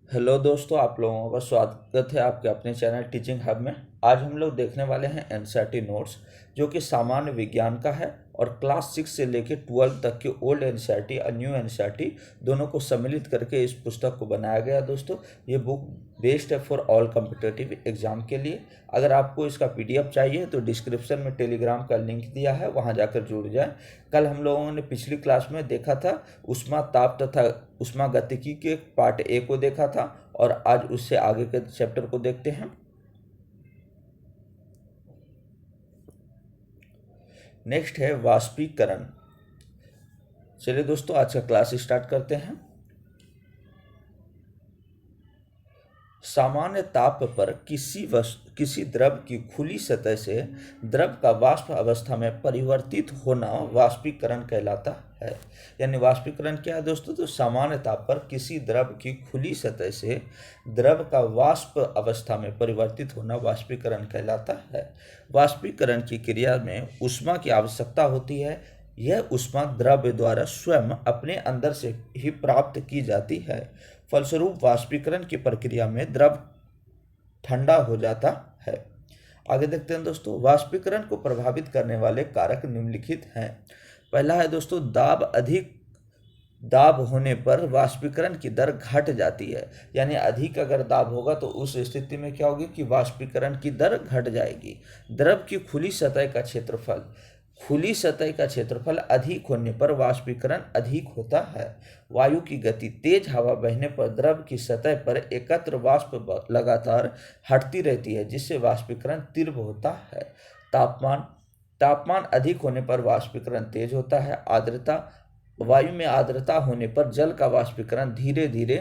Hello दोस्तों, आप लोगों का स्वागत है आपके अपने चैनल टीचिंग हब में। आज हम लोग देखने वाले हैं एनसीईआरटी नोट्स, जो कि सामान्य विज्ञान का है और क्लास 6 से लेकर 12 तक के ओल्ड एनसीईआरटी और न्यू एनसीईआरटी दोनों को सम्मिलित करके इस पुस्तक को बनाया गया। दोस्तों, ये बुक बेस्ड है फॉर ऑल कॉम्पिटिटिव एग्जाम के लिए। अगर आपको इसका पीडीएफ चाहिए तो डिस्क्रिप्शन में टेलीग्राम का लिंक दिया है, वहाँ जाकर जुड़ जाएं। कल हम लोगों ने पिछली क्लास में देखा था ऊष्मा ताप तथा ऊष्मा गतिकी के पार्ट ए को देखा था, और आज उससे आगे के चैप्टर को देखते हैं। नेक्स्ट है वाष्पीकरण। चलिए दोस्तों, आज का क्लास स्टार्ट करते हैं। सामान्य ताप पर किसी द्रव की खुली सतह से द्रव का वाष्प अवस्था में परिवर्तित होना वाष्पीकरण कहलाता है। यानी वाष्पीकरण क्या है दोस्तों? तो सामान्य ताप पर किसी द्रव की खुली सतह से द्रव का वाष्प अवस्था में परिवर्तित होना वाष्पीकरण कहलाता है। वाष्पीकरण की क्रिया में ऊष्मा की आवश्यकता होती है। यह ऊष्मा द्रव द्वारा स्वयं अपने अंदर से ही प्राप्त की जाती है। फलस्वरूप वाष्पीकरण की प्रक्रिया में द्रव ठंडा हो जाता है। आगे देखते हैं दोस्तों, वाष्पीकरण को प्रभावित करने वाले कारक निम्नलिखित हैं। पहला है दोस्तों दाब। अधिक दाब होने पर वाष्पीकरण की दर घट जाती है। यानी अधिक अगर दाब होगा तो उस स्थिति में क्या होगी कि वाष्पीकरण की दर घट जाएगी। द्रव की खुली सतह का क्षेत्रफल अधिक होने पर वाष्पीकरण अधिक होता है। वायु की गति तेज हवा बहने पर द्रव की सतह पर एकत्र वाष्प लगातार हटती रहती है, जिससे वाष्पीकरण तीव्र होता है। तापमान अधिक होने पर वाष्पीकरण तेज होता है। आर्द्रता। वायु में आर्द्रता होने पर जल का वाष्पीकरण धीरे धीरे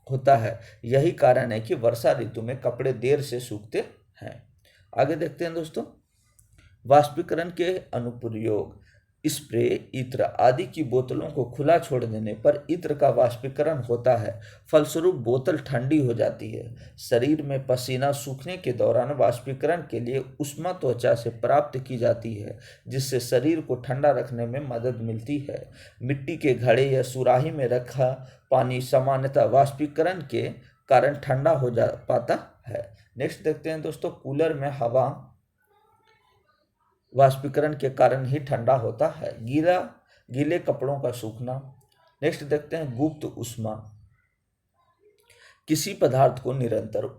होता है। यही कारण है कि वर्षा ऋतु में कपड़े देर से सूखते हैं। आगे देखते हैं दोस्तों, वाष्पीकरण के अनुप्रयोग। स्प्रे, इत्र आदि की बोतलों को खुला छोड़ देने पर इत्र का वाष्पीकरण होता है। फलस्वरूप बोतल ठंडी हो जाती है। शरीर में पसीना सूखने के दौरान वाष्पीकरण के लिए ऊष्मा त्वचा से प्राप्त की जाती है, जिससे शरीर को ठंडा रखने में मदद मिलती है। मिट्टी के घड़े या सुराही में रखा पानी सामान्यतः वाष्पीकरण के कारण ठंडा हो जा पाता है। नेक्स्ट देखते हैं दोस्तों, कूलर में हवा वाष्पीकरण के कारण ही ठंडा होता है। गीले कपड़ों का सूखना। नेक्स्ट देखते हैं गुप्त ऊष्मा। किसी पदार्थ को निरंतर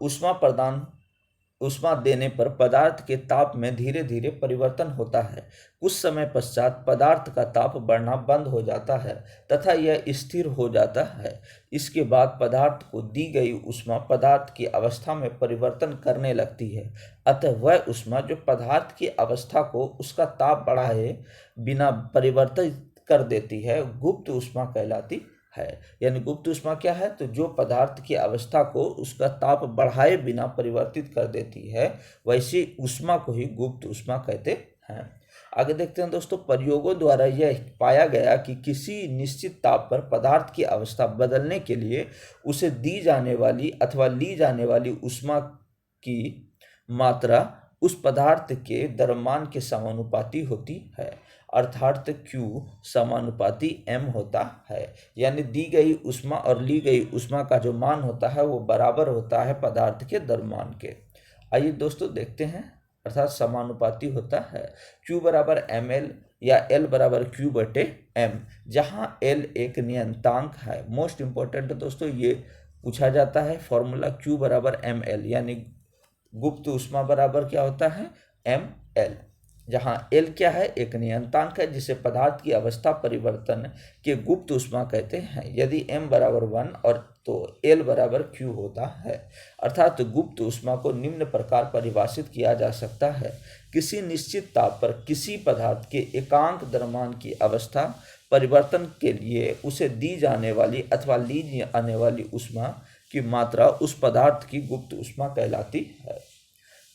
ऊष्मा देने पर पदार्थ के ताप में धीरे धीरे परिवर्तन होता है। कुछ समय पश्चात पदार्थ का ताप बढ़ना बंद हो जाता है तथा यह स्थिर हो जाता है। इसके बाद पदार्थ को दी गई ऊष्मा पदार्थ की अवस्था में परिवर्तन करने लगती है। अतः वह ऊष्मा जो पदार्थ की अवस्था को उसका ताप बढ़ाए बिना परिवर्तित कर देती है, गुप्त ऊष्मा कहलाती है। यानी गुप्त ऊष्मा क्या है? तो जो पदार्थ की अवस्था को उसका ताप बढ़ाए बिना परिवर्तित कर देती है, वैसी ऊष्मा को ही गुप्त ऊष्मा कहते हैं। आगे देखते हैं दोस्तों, प्रयोगों द्वारा यह पाया गया कि किसी निश्चित ताप पर पदार्थ की अवस्था बदलने के लिए उसे दी जाने वाली अथवा ली जाने वाली ऊष्मा की मात्रा उस पदार्थ के द्रव्यमान के समानुपाती होती है, अर्थात Q समानुपाती M होता है। यानी दी गई ऊष्मा और ली गई ऊष्मा का जो मान होता है वो बराबर होता है पदार्थ के द्रव्यमान के। आइए दोस्तों देखते हैं, अर्थात समानुपाती होता है। Q बराबर ml या L बराबर Q बटे M, जहाँ L एक नियतांक है। मोस्ट इंपॉर्टेंट दोस्तों ये पूछा जाता है फॉर्मूला Q बराबर ml, यानी गुप्त ऊष्मा बराबर क्या होता है? ml, जहाँ L क्या है? एक नियतांक है जिसे पदार्थ की अवस्था परिवर्तन के गुप्त ऊष्मा कहते हैं। यदि m बराबर 1 और तो L बराबर Q होता है। अर्थात गुप्त ऊष्मा को निम्न प्रकार परिभाषित किया जा सकता है। किसी निश्चित ताप पर किसी पदार्थ के एकांक द्रव्यमान की अवस्था परिवर्तन के लिए उसे दी जाने वाली अथवा ली जाने वाली ऊष्मा की मात्रा उस पदार्थ की गुप्त ऊष्मा कहलाती है।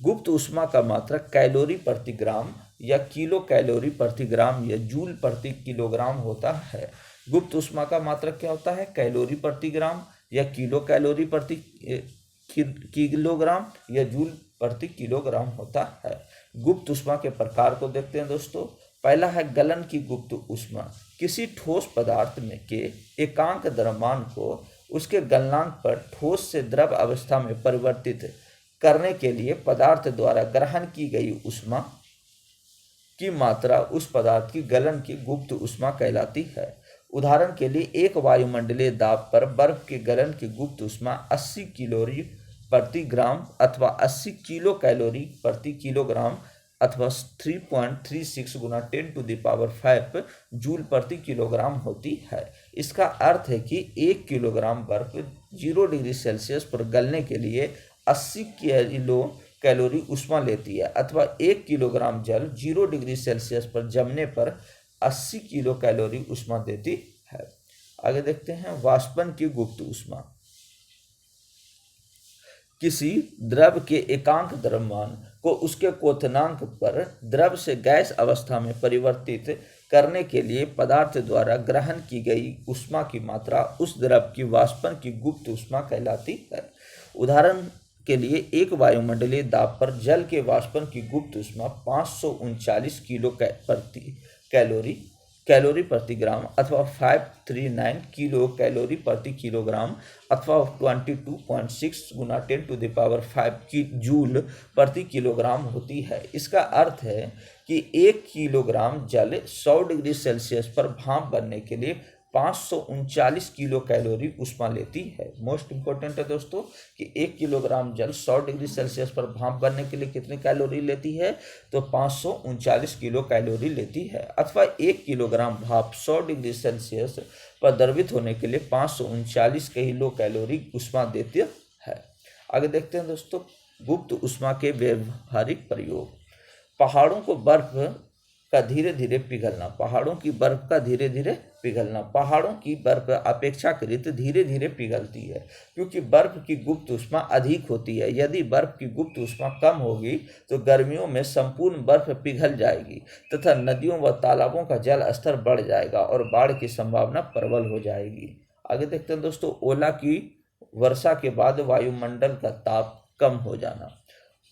गुप्त ऊष्मा का मात्रक कैलोरी प्रति ग्राम या किलो कैलोरी प्रति ग्राम या जूल प्रति किलोग्राम होता है। गुप्त ऊष्मा का मात्रक क्या होता है? कैलोरी प्रति ग्राम या किलो कैलोरी प्रति किलोग्राम या जूल प्रति किलोग्राम होता है। गुप्त ऊष्मा के प्रकार को देखते हैं दोस्तों। पहला है गलन की गुप्त ऊष्मा। किसी ठोस पदार्थ में के एकांक द्रव्यमान को उसके गलनांक पर ठोस से द्रव अवस्था में परिवर्तित करने के लिए पदार्थ द्वारा ग्रहण की गई ऊष्मा की मात्रा उस पदार्थ की गलन की गुप्त ऊष्मा कहलाती है। उदाहरण के लिए एक वायुमंडलीय दाब पर बर्फ के गलन की गुप्त ऊष्मा 80 कैलोरी प्रति ग्राम अथवा 80 किलो कैलोरी प्रति किलोग्राम अथवा 3.36 गुना 10⁵ जूल प्रति किलोग्राम होती है। इसका अर्थ है कि 1 किलोग्राम बर्फ 0 डिग्री सेल्सियस पर गलने के लिए 80 किलो कैलोरी ऊष्मा लेती है, अथवा 1 किलोग्राम जल 0 डिग्री सेल्सियस पर जमने पर 80 किलो कैलोरी ऊष्मा देती है। आगे देखते हैं वाष्पन की गुप्त ऊष्मा। किसी द्रव के एकांक द्रव्यमान को उसके क्वथनांक पर द्रव से गैस अवस्था में परिवर्तित करने के लिए पदार्थ द्वारा ग्रहण की गई ऊष्मा की मात्रा उस द्रव की वाष्पन की गुप्त ऊष्मा कहलाती है। उदाहरण के लिए एक वायुमंडलीय दाब पर जल के वाष्पन की गुप्त ऊष्मा 539 कैलोरी प्रति ग्राम अथवा 539 किलो कैलोरी प्रति किलोग्राम अथवा 22.6 गुना 10⁵ जूल प्रति किलोग्राम होती है। इसका अर्थ है कि 1 किलोग्राम जल 100 डिग्री सेल्सियस पर भाप बनने के लिए 539 किलो कैलोरी ऊष्मा लेती है। मोस्ट इंपॉर्टेंट है दोस्तों कि 1 किलोग्राम जल 100 डिग्री सेल्सियस पर भाप बनने के लिए कितनी कैलोरी लेती है, तो 539 किलो कैलोरी लेती है। अथवा 1 किलोग्राम भाप 100 डिग्री सेल्सियस पर द्रवित होने के लिए 539 किलो कैलोरी ऊष्मा देती है। आगे देखते हैं दोस्तों गुप्त ऊष्मा के व्यवहारिक प्रयोग। पहाड़ों को बर्फ का धीरे धीरे पिघलना। पहाड़ों की बर्फ का धीरे धीरे पिघलना। पहाड़ों की बर्फ अपेक्षाकृत धीरे धीरे पिघलती है क्योंकि बर्फ की गुप्त ऊष्मा अधिक होती है। यदि बर्फ की गुप्त ऊष्मा कम होगी तो गर्मियों में संपूर्ण बर्फ पिघल जाएगी तथा नदियों व तालाबों का जल स्तर बढ़ जाएगा और बाढ़ की संभावना प्रबल हो जाएगी। आगे देखते हैं दोस्तों ओला की वर्षा के बाद वायुमंडल का ताप कम हो जाना।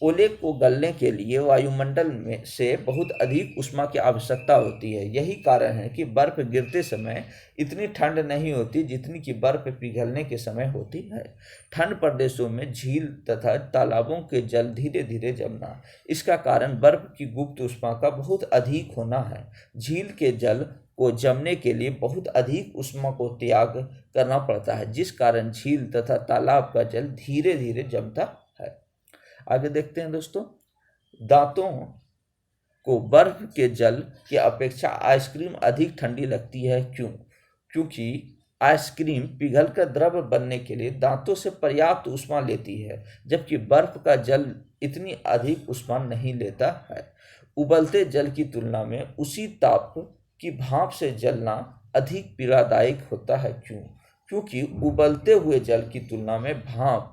ओले को गलने के लिए वायुमंडल में से बहुत अधिक ऊष्मा की आवश्यकता होती है। यही कारण है कि बर्फ गिरते समय इतनी ठंड नहीं होती जितनी कि बर्फ पिघलने के समय होती है। ठंड प्रदेशों में झील तथा तालाबों के जल धीरे धीरे जमना। इसका कारण बर्फ की गुप्त ऊष्मा का बहुत अधिक होना है। झील के जल को जमने के लिए बहुत अधिक ऊष्मा को त्याग करना पड़ता है, जिस कारण झील तथा तालाब का जल धीरे धीरे जमता है। आगे देखते हैं दोस्तों दांतों को बर्फ के जल की अपेक्षा आइसक्रीम अधिक ठंडी लगती है। क्योंकि आइसक्रीम पिघलकर द्रव बनने के लिए दांतों से पर्याप्त ऊष्मा लेती है, जबकि बर्फ का जल इतनी अधिक ऊष्मा नहीं लेता है। उबलते जल की तुलना में उसी ताप की भाप से जलना अधिक पीड़ादायक होता है। क्योंकि उबलते हुए जल की तुलना में भाप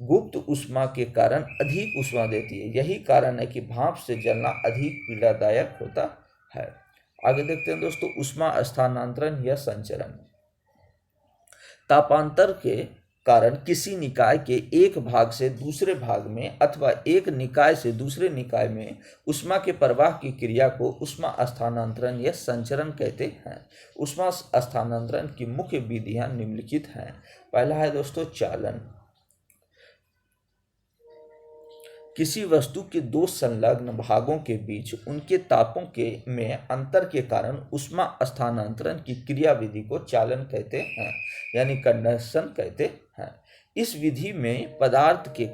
गुप्त ऊष्मा के कारण अधिक ऊष्मा देती है। यही कारण है कि भाप से जलना अधिक पीड़ादायक होता है। आगे देखते हैं दोस्तों ऊष्मा स्थानांतरण या संचरण। तापांतर के कारण किसी निकाय के एक भाग से दूसरे भाग में अथवा एक निकाय से दूसरे निकाय में ऊष्मा के प्रवाह की क्रिया को ऊष्मा स्थानांतरण या संचरण कहते हैं। ऊष्मा स्थानांतरण की मुख्य विधियां निम्नलिखित हैं। पहला है दोस्तों चालन। किसी वस्तु के दो संलग्न भागों के बीच उनके तापों में अंतर के कारण ऊष्मा स्थानांतरण की क्रियाविधि को चालन कहते हैं, यानी कंडक्शन कहते हैं। इस विधि में पदार्थ के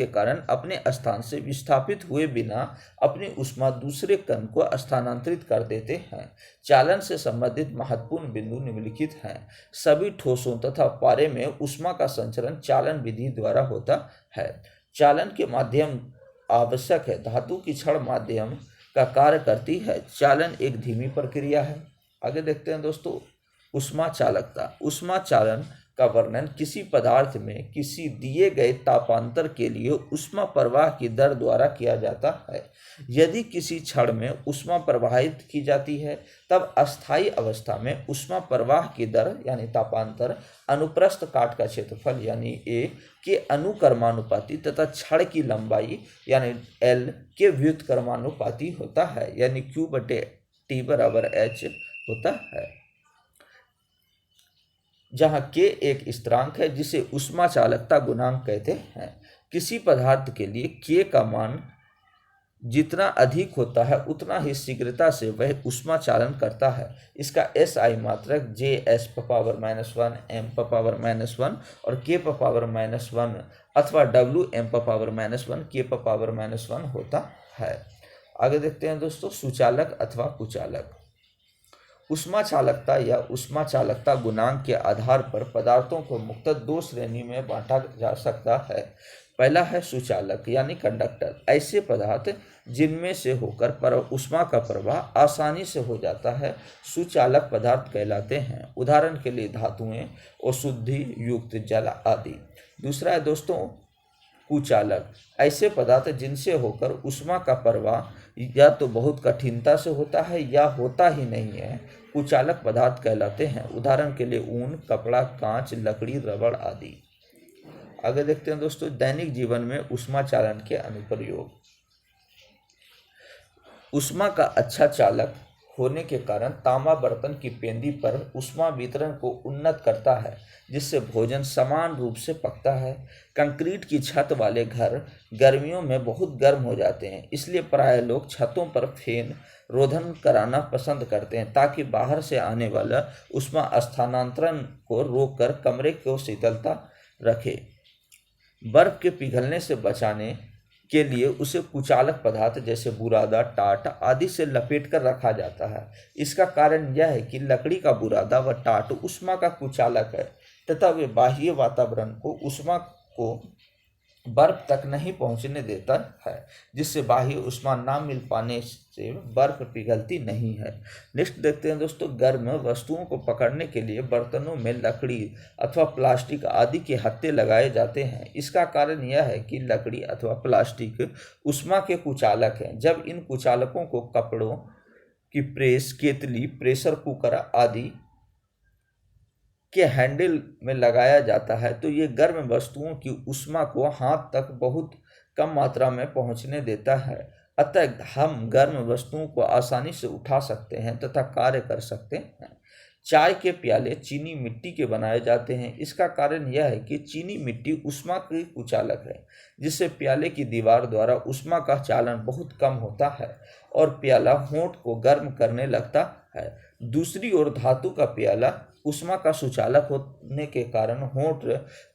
कारण अपने स्थान से विस्थापित हुए बिना अपनी ऊष्मा दूसरे कण को स्थानांतरित कर देते हैं। चालन से संबंधित महत्वपूर्ण बिंदु निम्नलिखित हैं। सभी ठोसों तथा पारे में ऊष्मा का संचरण चालन विधि द्वारा होता है। चालन के माध्यम आवश्यक है। धातु की छड़ माध्यम का कार्य करती है। चालन एक धीमी प्रक्रिया है। आगे देखते हैं दोस्तों ऊष्मा चालकता। ऊष्मा चालन का वर्णन किसी पदार्थ में किसी दिए गए तापांतर के लिए ऊष्मा प्रवाह की दर द्वारा किया जाता है। यदि किसी छड़ में ऊष्मा प्रवाहित की जाती है तब अस्थायी अवस्था में ऊष्मा प्रवाह की दर यानी तापांतर अनुप्रस्थ काट का क्षेत्रफल यानी ए के अनुक्रमानुपाती तथा छड़ की लंबाई यानी एल के व्युत्क्रमानुपाती होता है, यानी Q/T = H होता है। जहाँ k एक स्थिरांक है जिसे ऊष्मा चालकता गुणांक कहते हैं। किसी पदार्थ के लिए k का मान जितना अधिक होता है उतना ही शीघ्रता से वह ऊष्मा चालन करता है। इसका SI मात्रक J(s⁻⁻1 m⁻⁻1 और k⁻⁻1 अथवा Wm⁻⁻1 k⁻⁻1 होता है। आगे देखते हैं दोस्तों, सुचालक अथवा कुचालक। ऊष्मा चालकता या ऊष्मा चालकता गुणांक के आधार पर पदार्थों को मुख्यतः दो श्रेणी में बांटा जा सकता है। पहला है सुचालक यानी कंडक्टर, ऐसे पदार्थ जिनमें से होकर ऊष्मा का प्रवाह आसानी से हो जाता है सुचालक पदार्थ कहलाते हैं। उदाहरण के लिए धातुएं, अशुद्धि युक्त जल आदि। दूसरा है दोस्तों कुचालक, ऐसे पदार्थ जिनसे होकर ऊष्मा का प्रवाह या तो बहुत कठिनता से होता है या होता ही नहीं है, कुचालक पदार्थ कहलाते हैं। उदाहरण के लिए ऊन, कपड़ा, कांच, लकड़ी, रबड़ आदि। आगे देखते हैं दोस्तों, दैनिक जीवन में ऊष्मा चालन के अनुप्रयोग। ऊष्मा का अच्छा चालक होने के कारण तांबा बर्तन की पेंदी पर ऊष्मा वितरण को उन्नत करता है, जिससे भोजन समान रूप से पकता है। कंक्रीट की छत वाले घर गर्मियों में बहुत गर्म हो जाते हैं, इसलिए प्राय लोग छतों पर फैन रोधन कराना पसंद करते हैं ताकि बाहर से आने वाला ऊष्मा स्थानांतरण को रोककर कमरे को शीतलता रखे। बर्फ के पिघलने से बचाने के लिए उसे कुचालक पदार्थ जैसे बुरादा, टाट आदि से लपेट कर रखा जाता है। इसका कारण यह है कि लकड़ी का बुरादा व टाट ऊष्मा का कुचालक है तथा वे बाह्य वातावरण को ऊष्मा को बर्फ तक नहीं पहुंचने देता है, जिससे बाह्य ऊष्मा ना मिल पाने से बर्फ पिघलती नहीं है। नेक्स्ट देखते हैं दोस्तों, गर्म वस्तुओं को पकड़ने के लिए बर्तनों में लकड़ी अथवा प्लास्टिक आदि के हत्थे लगाए जाते हैं। इसका कारण यह है कि लकड़ी अथवा प्लास्टिक ऊष्मा के कुचालक हैं। जब इन कुचालकों को कपड़ों की प्रेस, केतली, प्रेशर कुकर आदि के हैंडल में लगाया जाता है तो ये गर्म वस्तुओं की ऊष्मा को हाथ तक बहुत कम मात्रा में पहुंचने देता है। अतः हम गर्म वस्तुओं को आसानी से उठा सकते हैं तथा कार्य कर सकते हैं। चाय के प्याले चीनी मिट्टी के बनाए जाते हैं। इसका कारण यह है कि चीनी मिट्टी ऊष्मा की कुचालक है, जिससे प्याले की दीवार द्वारा ऊष्मा का चालन बहुत कम होता है और प्याला होंठ को गर्म करने लगता है। दूसरी ओर धातु का प्याला ऊष्मा का सुचालक होने के कारण होंठ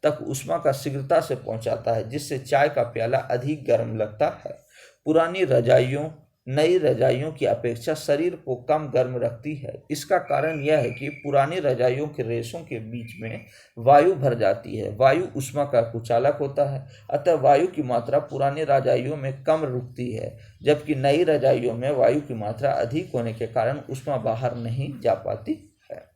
तक ऊष्मा का शीघ्रता से पहुंचाता है, जिससे चाय का प्याला अधिक गर्म लगता है। पुरानी रजाइयों नई रजाइयों की अपेक्षा शरीर को कम गर्म रखती है। इसका कारण यह है कि पुरानी रजाइयों के रेशों के बीच में वायु भर जाती है। वायु ऊष्मा का कुचालक होता है, अतः वायु की मात्रा पुरानी रजाइयों में कम रुकती है, जबकि नई रजाइयों में वायु की मात्रा अधिक होने के कारण ऊष्मा बाहर नहीं जा पाती है।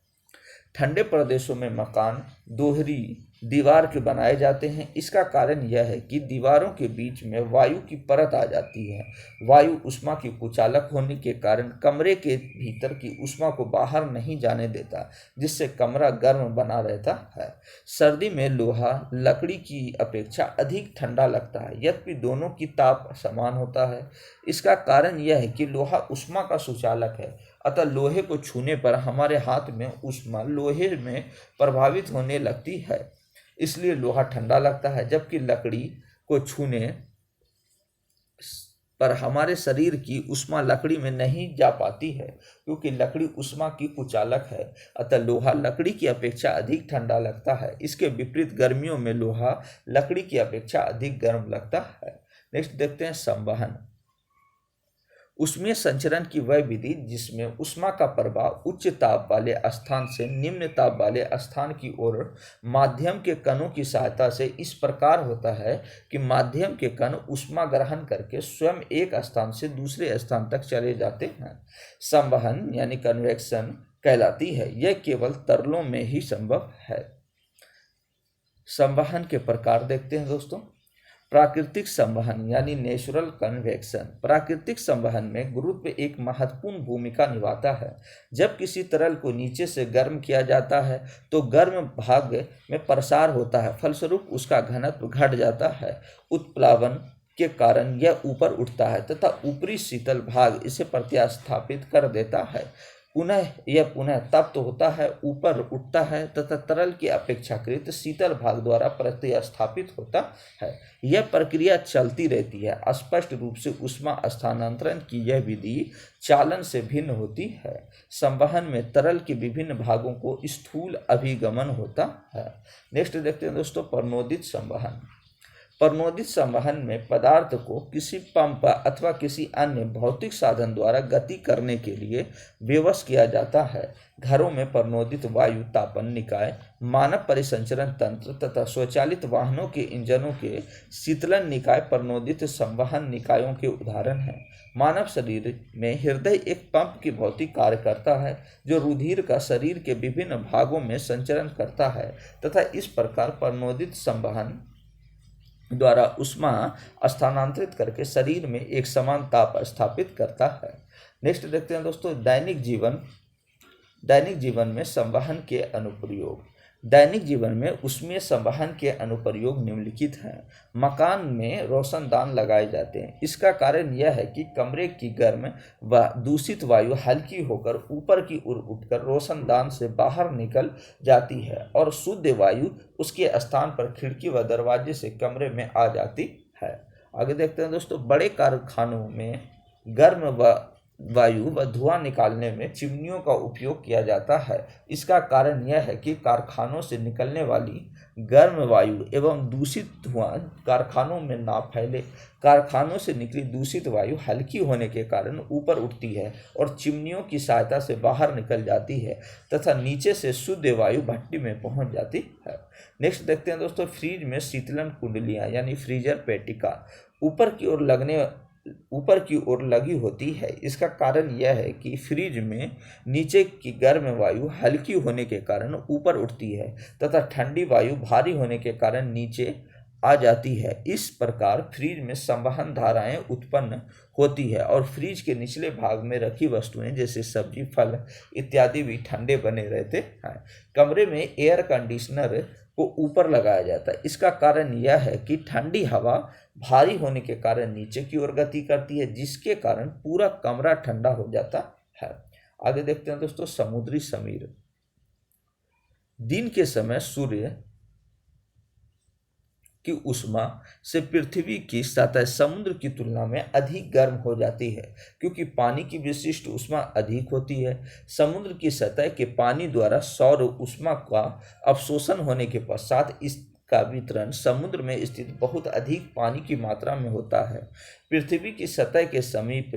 ठंडे प्रदेशों में मकान दोहरी दीवार के बनाए जाते हैं। इसका कारण यह है कि दीवारों के बीच में वायु की परत आ जाती है। वायु ऊष्मा की कुचालक होने के कारण कमरे के भीतर की ऊष्मा को बाहर नहीं जाने देता, जिससे कमरा गर्म बना रहता है। सर्दी में लोहा लकड़ी की अपेक्षा अधिक ठंडा लगता है, यद्यपि दोनों की ताप समान होता है। इसका कारण यह है कि लोहा ऊष्मा का सुचालक है, अतः लोहे को छूने पर हमारे हाथ में ऊष्मा लोहे में प्रभावित होने लगती है, इसलिए लोहा ठंडा लगता है, जबकि लकड़ी को छूने पर हमारे शरीर की ऊष्मा लकड़ी में नहीं जा पाती है, क्योंकि लकड़ी ऊष्मा की कुचालक है। अतः लोहा लकड़ी की अपेक्षा अधिक ठंडा लगता है। इसके विपरीत गर्मियों में लोहा लकड़ी की अपेक्षा अधिक गर्म लगता है। नेक्स्ट देखते हैं संवहन। ऊष्मीय संचरण की वह विधि जिसमें ऊष्मा का प्रवाह उच्च ताप वाले स्थान से निम्न ताप वाले स्थान की ओर माध्यम के कणों की सहायता से इस प्रकार होता है कि माध्यम के कण ऊष्मा ग्रहण करके स्वयं एक स्थान से दूसरे स्थान तक चले जाते हैं, संवहन यानी कन्वेक्शन कहलाती है। यह केवल तरलों में ही संभव है। संवहन के प्रकार देखते हैं दोस्तों। प्राकृतिक संवहन यानी नेचुरल कन्वेक्शन। प्राकृतिक संवहन में गुरुत्व एक महत्वपूर्ण भूमिका निभाता है। जब किसी तरल को नीचे से गर्म किया जाता है तो गर्म भाग में प्रसार होता है, फलस्वरूप उसका घनत्व घट जाता है। उत्प्लावन के कारण यह ऊपर उठता है तथा ऊपरी शीतल भाग इसे प्रतिस्थापित कर देता है। पुनः तप्त होता है, ऊपर उठता है तथा तरल की अपेक्षाकृत शीतल भाग द्वारा प्रतिस्थापित होता है। यह प्रक्रिया चलती रहती है। स्पष्ट रूप से ऊष्मा स्थानांतरण की यह विधि चालन से भिन्न होती है। संवहन में तरल के विभिन्न भागों को स्थूल अभिगमन होता है। नेक्स्ट देखते हैं दोस्तों, प्रणोदित संवहन। प्रणोदित संवहन में पदार्थ को किसी पंप अथवा किसी अन्य भौतिक साधन द्वारा गति करने के लिए विवश किया जाता है। घरों में प्रणोदित वायु तापन निकाय, मानव परिसंचरण तंत्र तथा स्वचालित वाहनों के इंजनों के शीतलन निकाय प्रणोदित संवहन निकायों के उदाहरण हैं। मानव शरीर में हृदय एक पंप की भौतिक कार्य करता है जो रुधिर का शरीर के विभिन्न भागों में संचरण करता है तथा इस प्रकार प्रणोदित संवहन द्वारा ऊष्मा स्थानांतरित करके शरीर में एक समान ताप स्थापित करता है। नेक्स्ट देखते हैं दोस्तों, दैनिक जीवन में संवहन के अनुप्रयोग। दैनिक जीवन में ऊष्मीय संवहन के अनुप्रयोग निम्नलिखित हैं। मकान में रोशनदान लगाए जाते हैं। इसका कारण यह है कि कमरे की गर्म व दूषित वायु हल्की होकर ऊपर की ओर उठकर रोशनदान से बाहर निकल जाती है और शुद्ध वायु उसके स्थान पर खिड़की व दरवाजे से कमरे में आ जाती है। आगे देखते हैं दोस्तों, बड़े कारखानों में गर्म वायु व धुआं निकालने में चिमनियों का उपयोग किया जाता है। इसका कारण यह है कि कारखानों से निकलने वाली गर्म वायु एवं दूषित धुआं कारखानों में ना फैले। कारखानों से निकली दूषित वायु हल्की होने के कारण ऊपर उठती है और चिमनियों की सहायता से बाहर निकल जाती है तथा नीचे से शुद्ध वायु भट्टी में पहुंच जाती है। नेक्स्ट देखते हैं दोस्तों, फ्रीज में शीतलन कुंडलियां यानी फ्रीजर पेटिका ऊपर की ओर लगी होती है। इसका कारण यह है कि फ्रिज में नीचे की गर्म वायु हल्की होने के कारण ऊपर उठती है तथा ठंडी वायु भारी होने के कारण नीचे आ जाती है। इस प्रकार फ्रिज में संवहन धाराएं उत्पन्न होती है और फ्रिज के निचले भाग में रखी वस्तुएं जैसे सब्जी, फल इत्यादि भी ठंडे बने रहते हैं। कमरे में एयर कंडीशनर को ऊपर लगाया जाता है। इसका कारण यह है कि ठंडी हवा भारी होने के कारण नीचे की ओर गति करती है, जिसके कारण पूरा कमरा ठंडा हो जाता है। आगे देखते हैं दोस्तों, समुद्री समीर। दिन के समय सूर्य की ऊष्मा से पृथ्वी की सतह समुद्र की तुलना में अधिक गर्म हो जाती है क्योंकि पानी की विशिष्ट ऊष्मा अधिक होती है। समुद्र की सतह के पानी द्वारा सौर ऊष्मा का अवशोषण होने के पश्चात इसका वितरण समुद्र में स्थित बहुत अधिक पानी की मात्रा में होता है। पृथ्वी की सतह के समीप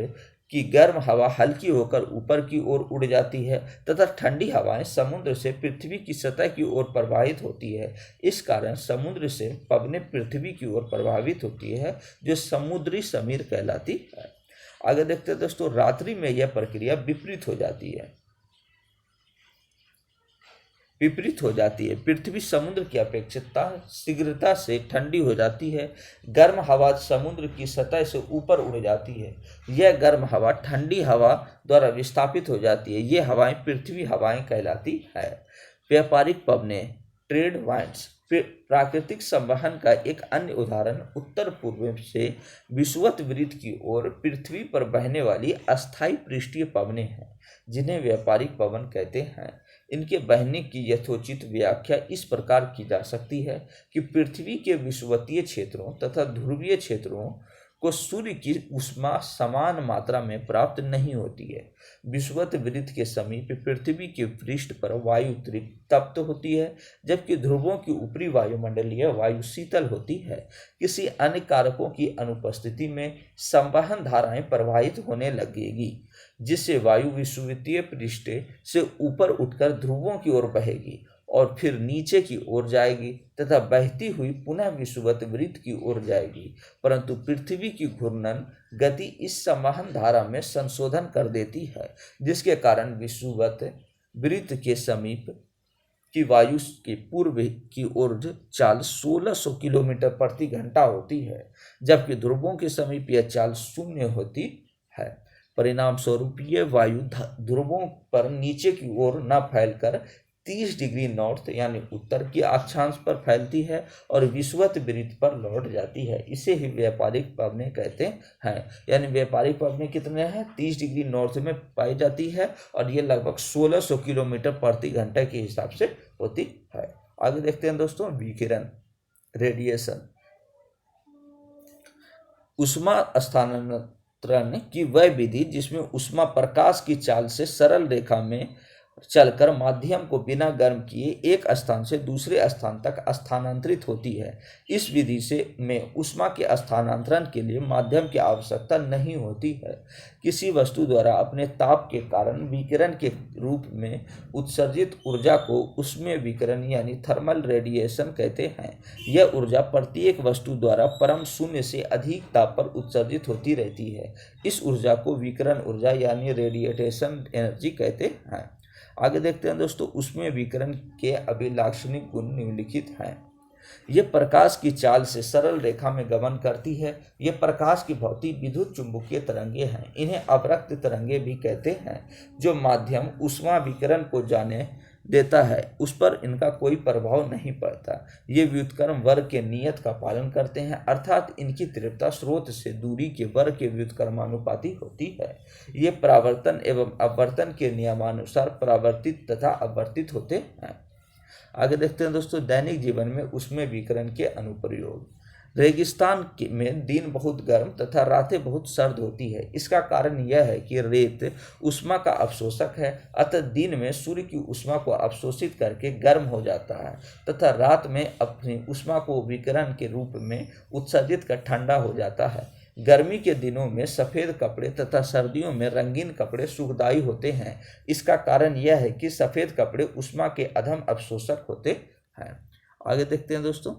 की गर्म हवा हल्की होकर ऊपर की ओर उड़ जाती है तथा ठंडी हवाएं समुद्र से पृथ्वी की सतह की ओर प्रवाहित होती है। इस कारण समुद्र से पवनें पृथ्वी की ओर प्रभावित होती है जो समुद्री समीर कहलाती है। आगे देखते हैं दोस्तों, रात्रि में यह प्रक्रिया विपरीत हो जाती है। पृथ्वी समुद्र की अपेक्षित शीघ्रता से ठंडी हो जाती है। गर्म हवा समुद्र की सतह से ऊपर उड़ जाती है। यह गर्म हवा ठंडी हवा द्वारा विस्थापित हो जाती है। ये हवाएं पृथ्वी हवाएं कहलाती है। व्यापारिक पवनें, ट्रेड वाइंड्स। प्राकृतिक संवहन का एक अन्य उदाहरण उत्तर पूर्व से विषुवत वृत्त की ओर पृथ्वी पर बहने वाली अस्थायी पृष्ठीय पवनें हैं, जिन्हें व्यापारिक पवन कहते हैं। इनके बहने की यथोचित व्याख्या इस प्रकार की जा सकती है कि पृथ्वी के विषुवतीय क्षेत्रों तथा ध्रुवीय क्षेत्रों को सूर्य की ऊष्मा समान मात्रा में प्राप्त नहीं होती है। विषुवत वृत्त के समीप पृथ्वी के पृष्ठ पर वायु तप्त होती है, जबकि ध्रुवों की ऊपरी वायुमंडलीय वायु शीतल होती है। किसी अन्य कारकों की अनुपस्थिति में संवहन धाराएं प्रवाहित होने लगेगी, जिससे वायु विषुवतीय पृष्ठ से ऊपर उठकर ध्रुवों की ओर बहेगी और फिर नीचे की ओर जाएगी तथा बहती हुई पुनः विषुवत वृत्त की ओर जाएगी। परंतु पृथ्वी की घूर्णन गति इस संवहन धारा में संशोधन कर देती है, जिसके कारण विषुवत वृत्त के समीप की वायु के पूर्व की ओर चाल 1600 किलोमीटर प्रति घंटा होती है, जबकि ध्रुवों के समीप यह चाल शून्य होती है। परिणाम स्वरूप ये वायु ध्रुवों पर नीचे की ओर न फैलकर 30 डिग्री नॉर्थ यानी उत्तर की अक्षांश पर फैलती है और विषुवत वृत्त पर लौट जाती है। इसे ही व्यापारिक पवनें कहते हैं। यानी व्यापारिक पवनें कितने हैं, 30 डिग्री नॉर्थ में पाई जाती है और ये लगभग 1600 किलोमीटर प्रति घंटे के हिसाब से होती है। आगे देखते हैं दोस्तों, विकिरण, रेडिएशन। ऊष्मा स्थानांतरण की वह विधि जिसमें ऊष्मा प्रकाश की चाल से सरल रेखा में चलकर माध्यम को बिना गर्म किए एक स्थान से दूसरे स्थान तक स्थानांतरित होती है। इस विधि से में ऊष्मा के स्थानांतरण के लिए माध्यम की आवश्यकता नहीं होती है। किसी वस्तु द्वारा अपने ताप के कारण विकिरण के रूप में उत्सर्जित ऊर्जा को ऊष्मीय विकिरण यानी थर्मल रेडिएशन कहते हैं। यह ऊर्जा प्रत्येक वस्तु द्वारा परम शून्य से अधिक ताप पर उत्सर्जित होती रहती है। इस ऊर्जा को विकिरण ऊर्जा यानी रेडिएशन एनर्जी कहते हैं। आगे देखते हैं दोस्तों, ऊष्मीय विकिरण के अभिलाक्षणिक गुण निम्नलिखित हैं। ये प्रकाश की चाल से सरल रेखा में गमन करती है। ये प्रकाश की भौतिक विद्युत चुंबकीय तरंगे हैं। इन्हें अवरक्त तरंगे भी कहते हैं। जो माध्यम ऊष्मा विकिरण को जाने देता है उस पर इनका कोई प्रभाव नहीं पड़ता। ये व्युत्क्रम वर्ग के नियत का पालन करते हैं, अर्थात इनकी तीव्रता स्रोत से दूरी के वर्ग के व्युत्क्रमानुपाती होती है। ये परावर्तन एवं अपवर्तन के नियमानुसार परावर्तित तथा अपवर्तित होते हैं। आगे देखते हैं दोस्तों, दैनिक जीवन में ऊष्मीय विकिरण के अनुप्रयोग। रेगिस्तान में दिन बहुत गर्म तथा रातें बहुत सर्द होती है। इसका कारण यह है कि रेत ऊष्मा का अवशोषक है, अतः दिन में सूर्य की ऊष्मा को अवशोषित करके गर्म हो जाता है तथा रात में अपनी ऊष्मा को विकिरण के रूप में उत्सर्जित कर ठंडा हो जाता है। गर्मी के दिनों में सफ़ेद कपड़े तथा सर्दियों में रंगीन कपड़े सुखदायी होते हैं। इसका कारण यह है कि सफ़ेद कपड़े ऊष्मा के अधम अवशोषक होते हैं। आगे देखते हैं दोस्तों,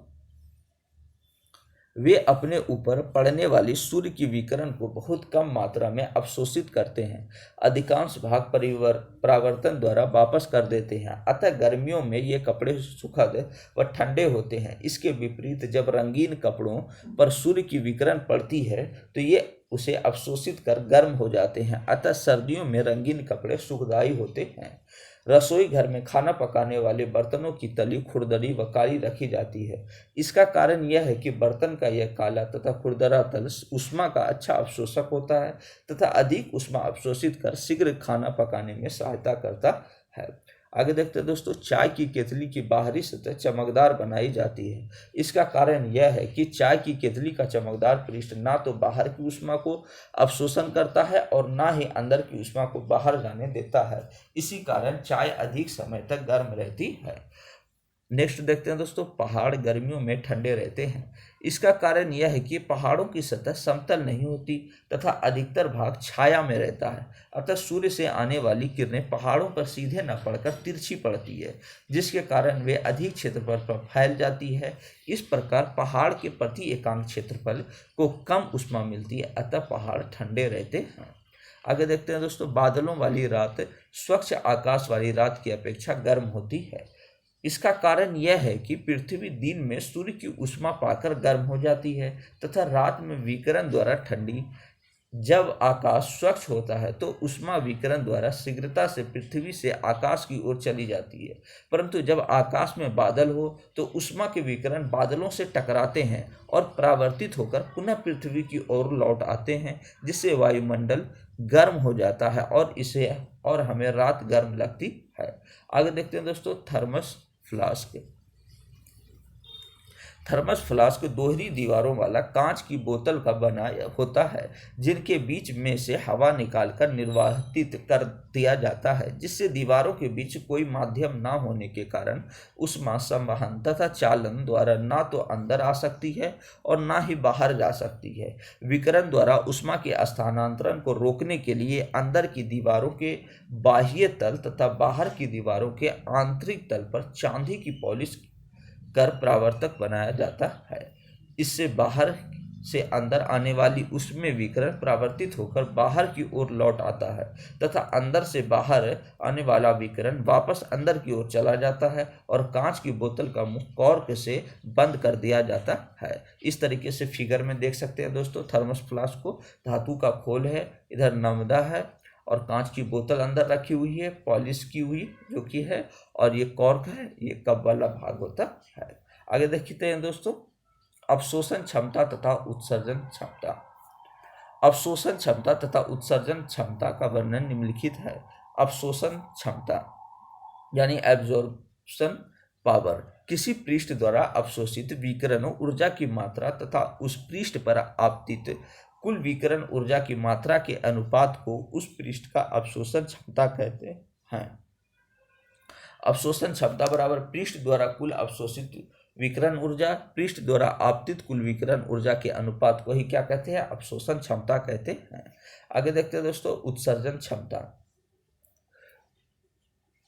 वे अपने ऊपर पड़ने वाली सूर्य की विकिरण को बहुत कम मात्रा में अवशोषित करते हैं। अधिकांश भाग परावर्तन द्वारा वापस कर देते हैं, अतः गर्मियों में ये कपड़े सुखद व ठंडे होते हैं। इसके विपरीत जब रंगीन कपड़ों पर सूर्य की विकिरण पड़ती है तो ये उसे अवशोषित कर गर्म हो जाते हैं, अतः सर्दियों में रंगीन कपड़े सुखदायी होते हैं। रसोई घर में खाना पकाने वाले बर्तनों की तली खुरदरी व काली रखी जाती है। इसका कारण यह है कि बर्तन का यह काला तथा खुरदरा तल ऊष्मा का अच्छा अवशोषक होता है तथा अधिक ऊष्मा अवशोषित कर शीघ्र खाना पकाने में सहायता करता है। आगे देखते हैं दोस्तों, चाय की केतली की बाहरी सतह चमकदार बनाई जाती है। इसका कारण यह है कि चाय की केतली का चमकदार पृष्ठ ना तो बाहर की ऊष्मा को अवशोषण करता है और ना ही अंदर की ऊष्मा को बाहर जाने देता है। इसी कारण चाय अधिक समय तक गर्म रहती है। नेक्स्ट देखते हैं दोस्तों, पहाड़ गर्मियों में ठंडे रहते हैं। इसका कारण यह है कि पहाड़ों की सतह समतल नहीं होती तथा अधिकतर भाग छाया में रहता है, अतः सूर्य से आने वाली किरणें पहाड़ों पर सीधे न पड़कर तिरछी पड़ती है, जिसके कारण वे अधिक क्षेत्रफल पर फैल जाती है। इस प्रकार पहाड़ के प्रति एकांक क्षेत्रफल को कम ऊष्मा मिलती है, अतः पहाड़ ठंडे रहते हैं। आगे देखते हैं दोस्तों, बादलों वाली रात स्वच्छ आकाश वाली रात की अपेक्षा गर्म होती है। इसका कारण यह है कि पृथ्वी दिन में सूर्य की ऊष्मा पाकर गर्म हो जाती है तथा रात में विकिरण द्वारा ठंडी। जब आकाश स्वच्छ होता है तो ऊष्मा विकिरण द्वारा शीघ्रता से पृथ्वी से आकाश की ओर चली जाती है, परंतु जब आकाश में बादल हो तो ऊष्मा के विकिरण बादलों से टकराते हैं और परावर्तित होकर पुनः पृथ्वी की ओर लौट आते हैं, जिससे वायुमंडल गर्म हो जाता है और हमें रात गर्म लगती है। आगे देखते हैं दोस्तों, थर्मस फ्लास्क दोहरी दीवारों वाला कांच की बोतल का बना होता है, जिनके बीच में से हवा निकालकर निर्वाहित कर दिया जाता है, जिससे दीवारों के बीच कोई माध्यम ना होने के कारण ऊष्मा संवहन तथा चालन द्वारा ना तो अंदर आ सकती है और ना ही बाहर जा सकती है। विकिरण द्वारा ऊष्मा के स्थानांतरण को रोकने के लिए अंदर की दीवारों के बाह्य तल तथा बाहर की दीवारों के आंतरिक तल पर चांदी की पॉलिश कर परावर्तक बनाया जाता है। इससे बाहर से अंदर आने वाली ऊष्मीय विकिरण परावर्तित होकर बाहर की ओर लौट आता है तथा अंदर से बाहर आने वाला विकिरण वापस अंदर की ओर चला जाता है और कांच की बोतल का मुंह कॉर्क से बंद कर दिया जाता है। इस तरीके से फिगर में देख सकते हैं दोस्तों, थर्मस फ्लास्क को धातु का खोल है, इधर नर्मदा है और कांच की बोतल अंदर रखी हुई है, पॉलिश की हुई जो कि है, और ये कॉर्क है, ये कप वाला भाग होता है। आगे देखते हैं दोस्तों, अवशोषण क्षमता तथा उत्सर्जन क्षमता। अवशोषण क्षमता तथा उत्सर्जन क्षमता का वर्णन निम्नलिखित है। अवशोषण क्षमता यानी एब्जॉर्प्शन पावर, किसी पृष्ठ द्वारा अवशोषित विकिरण ऊर्जा की मात्रा तथा उस पृष्ठ पर आपतित कुल विकिरण ऊर्जा की मात्रा के अनुपात को उस पृष्ठ का अवशोषण क्षमता कहते हैं। अवशोषण क्षमता बराबर पृष्ठ द्वारा कुल अवशोषित विकिरण ऊर्जा, पृष्ठ द्वारा आपतित कुल विकिरण ऊर्जा के अनुपात को ही क्या कहते हैं? अवशोषण क्षमता कहते हैं। आगे देखते हैं दोस्तों, उत्सर्जन क्षमता।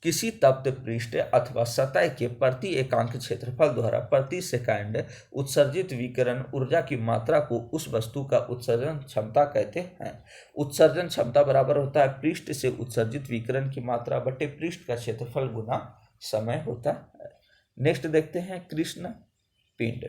किसी तप्त पृष्ठ अथवा सतह के प्रति एकांक क्षेत्रफल द्वारा प्रति सेकंड उत्सर्जित विकिरण ऊर्जा की मात्रा को उस वस्तु का उत्सर्जन क्षमता कहते हैं। उत्सर्जन क्षमता बराबर होता है पृष्ठ से उत्सर्जित विकिरण की मात्रा बटे पृष्ठ का क्षेत्रफल गुना समय होता है। नेक्स्ट देखते हैं कृष्ण पिंड।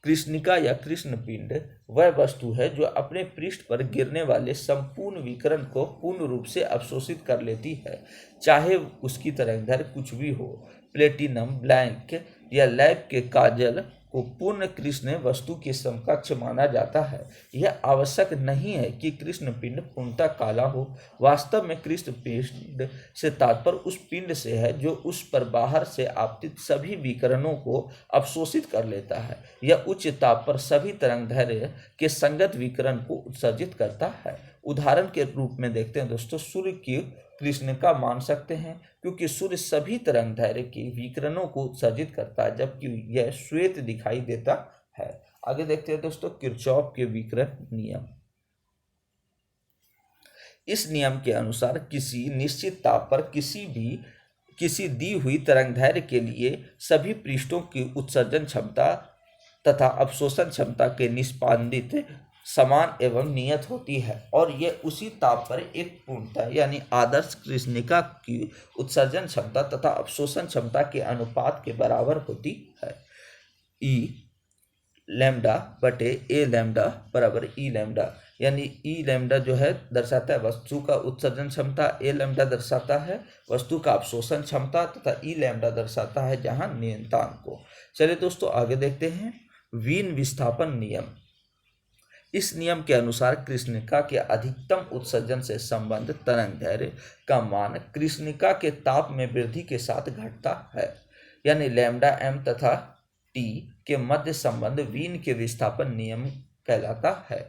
कृष्णिका या कृष्ण पिंड वह वस्तु है जो अपने पृष्ठ पर गिरने वाले संपूर्ण विकिरण को पूर्ण रूप से अवशोषित कर लेती है, चाहे उसकी तरंगदैर्घ्य कुछ भी हो। प्लेटिनम ब्लैंक या लैब के काजल को पूर्ण कृष्ण वस्तु के समकक्ष माना जाता है। यह आवश्यक नहीं है कि कृष्ण पिंड पूर्णतः काला हो। वास्तव में कृष्ण पिंड से तात्पर्य उस पिंड से है जो उस पर बाहर से आपतित सभी विकिरणों को अवशोषित कर लेता है। यह उच्च ताप पर सभी तरंगदैर्घ्य के संगत विकिरण को उत्सर्जित करता है। उदाहरण के रूप में देखते हैं दोस्तों, सूर्य की कृष्णिका मान सकते हैं क्योंकि सूर्य सभी तरंगदैर्घ्य के विकिरणों को उत्सर्जित करता है, जबकि यह श्वेत दिखाई देता है। आगे देखते हैं दोस्तों, किरचॉफ के विकिरण नियम। इस नियम के अनुसार किसी निश्चित ताप पर किसी दी हुई तरंगदैर्घ्य के लिए सभी पृष्ठों की उत्सर्जन क्षमता तथा अवशोषण क्षमता के निष्पादित समान एवं नियत होती है, और यह उसी ताप पर एक पूर्णतः यानी आदर्श कृष्णिका की उत्सर्जन क्षमता तथा अवशोषण क्षमता के अनुपात के बराबर होती है। ई लैम्डा बटे ए लैम्डा बराबर ई लैम्डा, यानी ई लैम्डा जो है दर्शाता है वस्तु का उत्सर्जन क्षमता, ए लैम्डा दर्शाता है वस्तु का अवशोषण क्षमता तथा ई लैम्डा दर्शाता है जहां नियतांक को। चलिए दोस्तों आगे देखते हैं, वीन विस्थापन नियम। इस नियम के अनुसार कृष्णिका के अधिकतम उत्सर्जन से संबंध तरंगदैर्घ्य का मान कृष्णिका के ताप में वृद्धि के साथ घटता है, यानी लैम्डा एम तथा टी के मध्य संबंध वीन के विस्थापन नियम कहलाता है।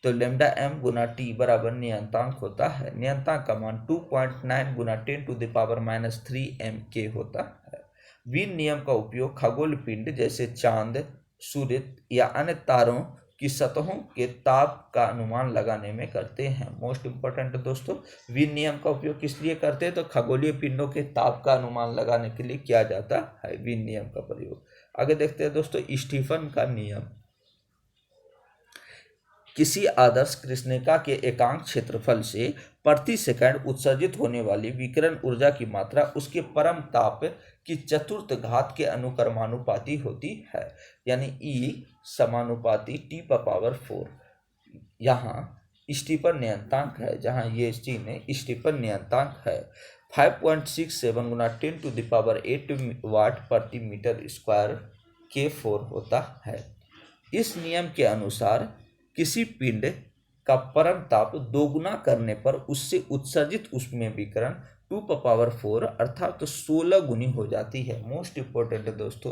तो लैम्डा एम गुना टी बराबर नियतांक होता है। नियतांक का मान 2.9 गुना 10⁻³ mK होता है। वीन नियम का उपयोग खगोल पिंड जैसे चांद, सूर्य या अन्य तारों की सतहों के ताप का अनुमान लगाने में करते हैं। मोस्ट इंपॉर्टेंट दोस्तों, वीन नियम का उपयोग किस लिए करते हैं? तो खगोलीय पिंडों के ताप का अनुमान लगाने के लिए किया जाता है वीन नियम का प्रयोग। आगे देखते हैं दोस्तों, स्टीफन का नियम। किसी आदर्श कृष्णिका के एकांक क्षेत्रफल से प्रति सेकंड उत्सर्जित होने वाली विकिरण ऊर्जा की मात्रा उसके परम ताप की चतुर्थ घात के अनुक्रमानुपाती होती है, यानी E समानुपाती T⁴। यहाँ स्टीफन नियतांक है, जहाँ ये चिन्ह स्टीफन नियतांक है। 5.67 गुना 10⁸ वाट प्रति मीटर स्क्वायर K4 होता है। इस नियम के अनुसार किसी पिंड का परम ताप दोगुना करने पर उससे उत्सर्जित ऊष्मीय विकिरण 2⁴ अर्थात 16 गुनी हो जाती है। मोस्ट इंपोर्टेंट है दोस्तों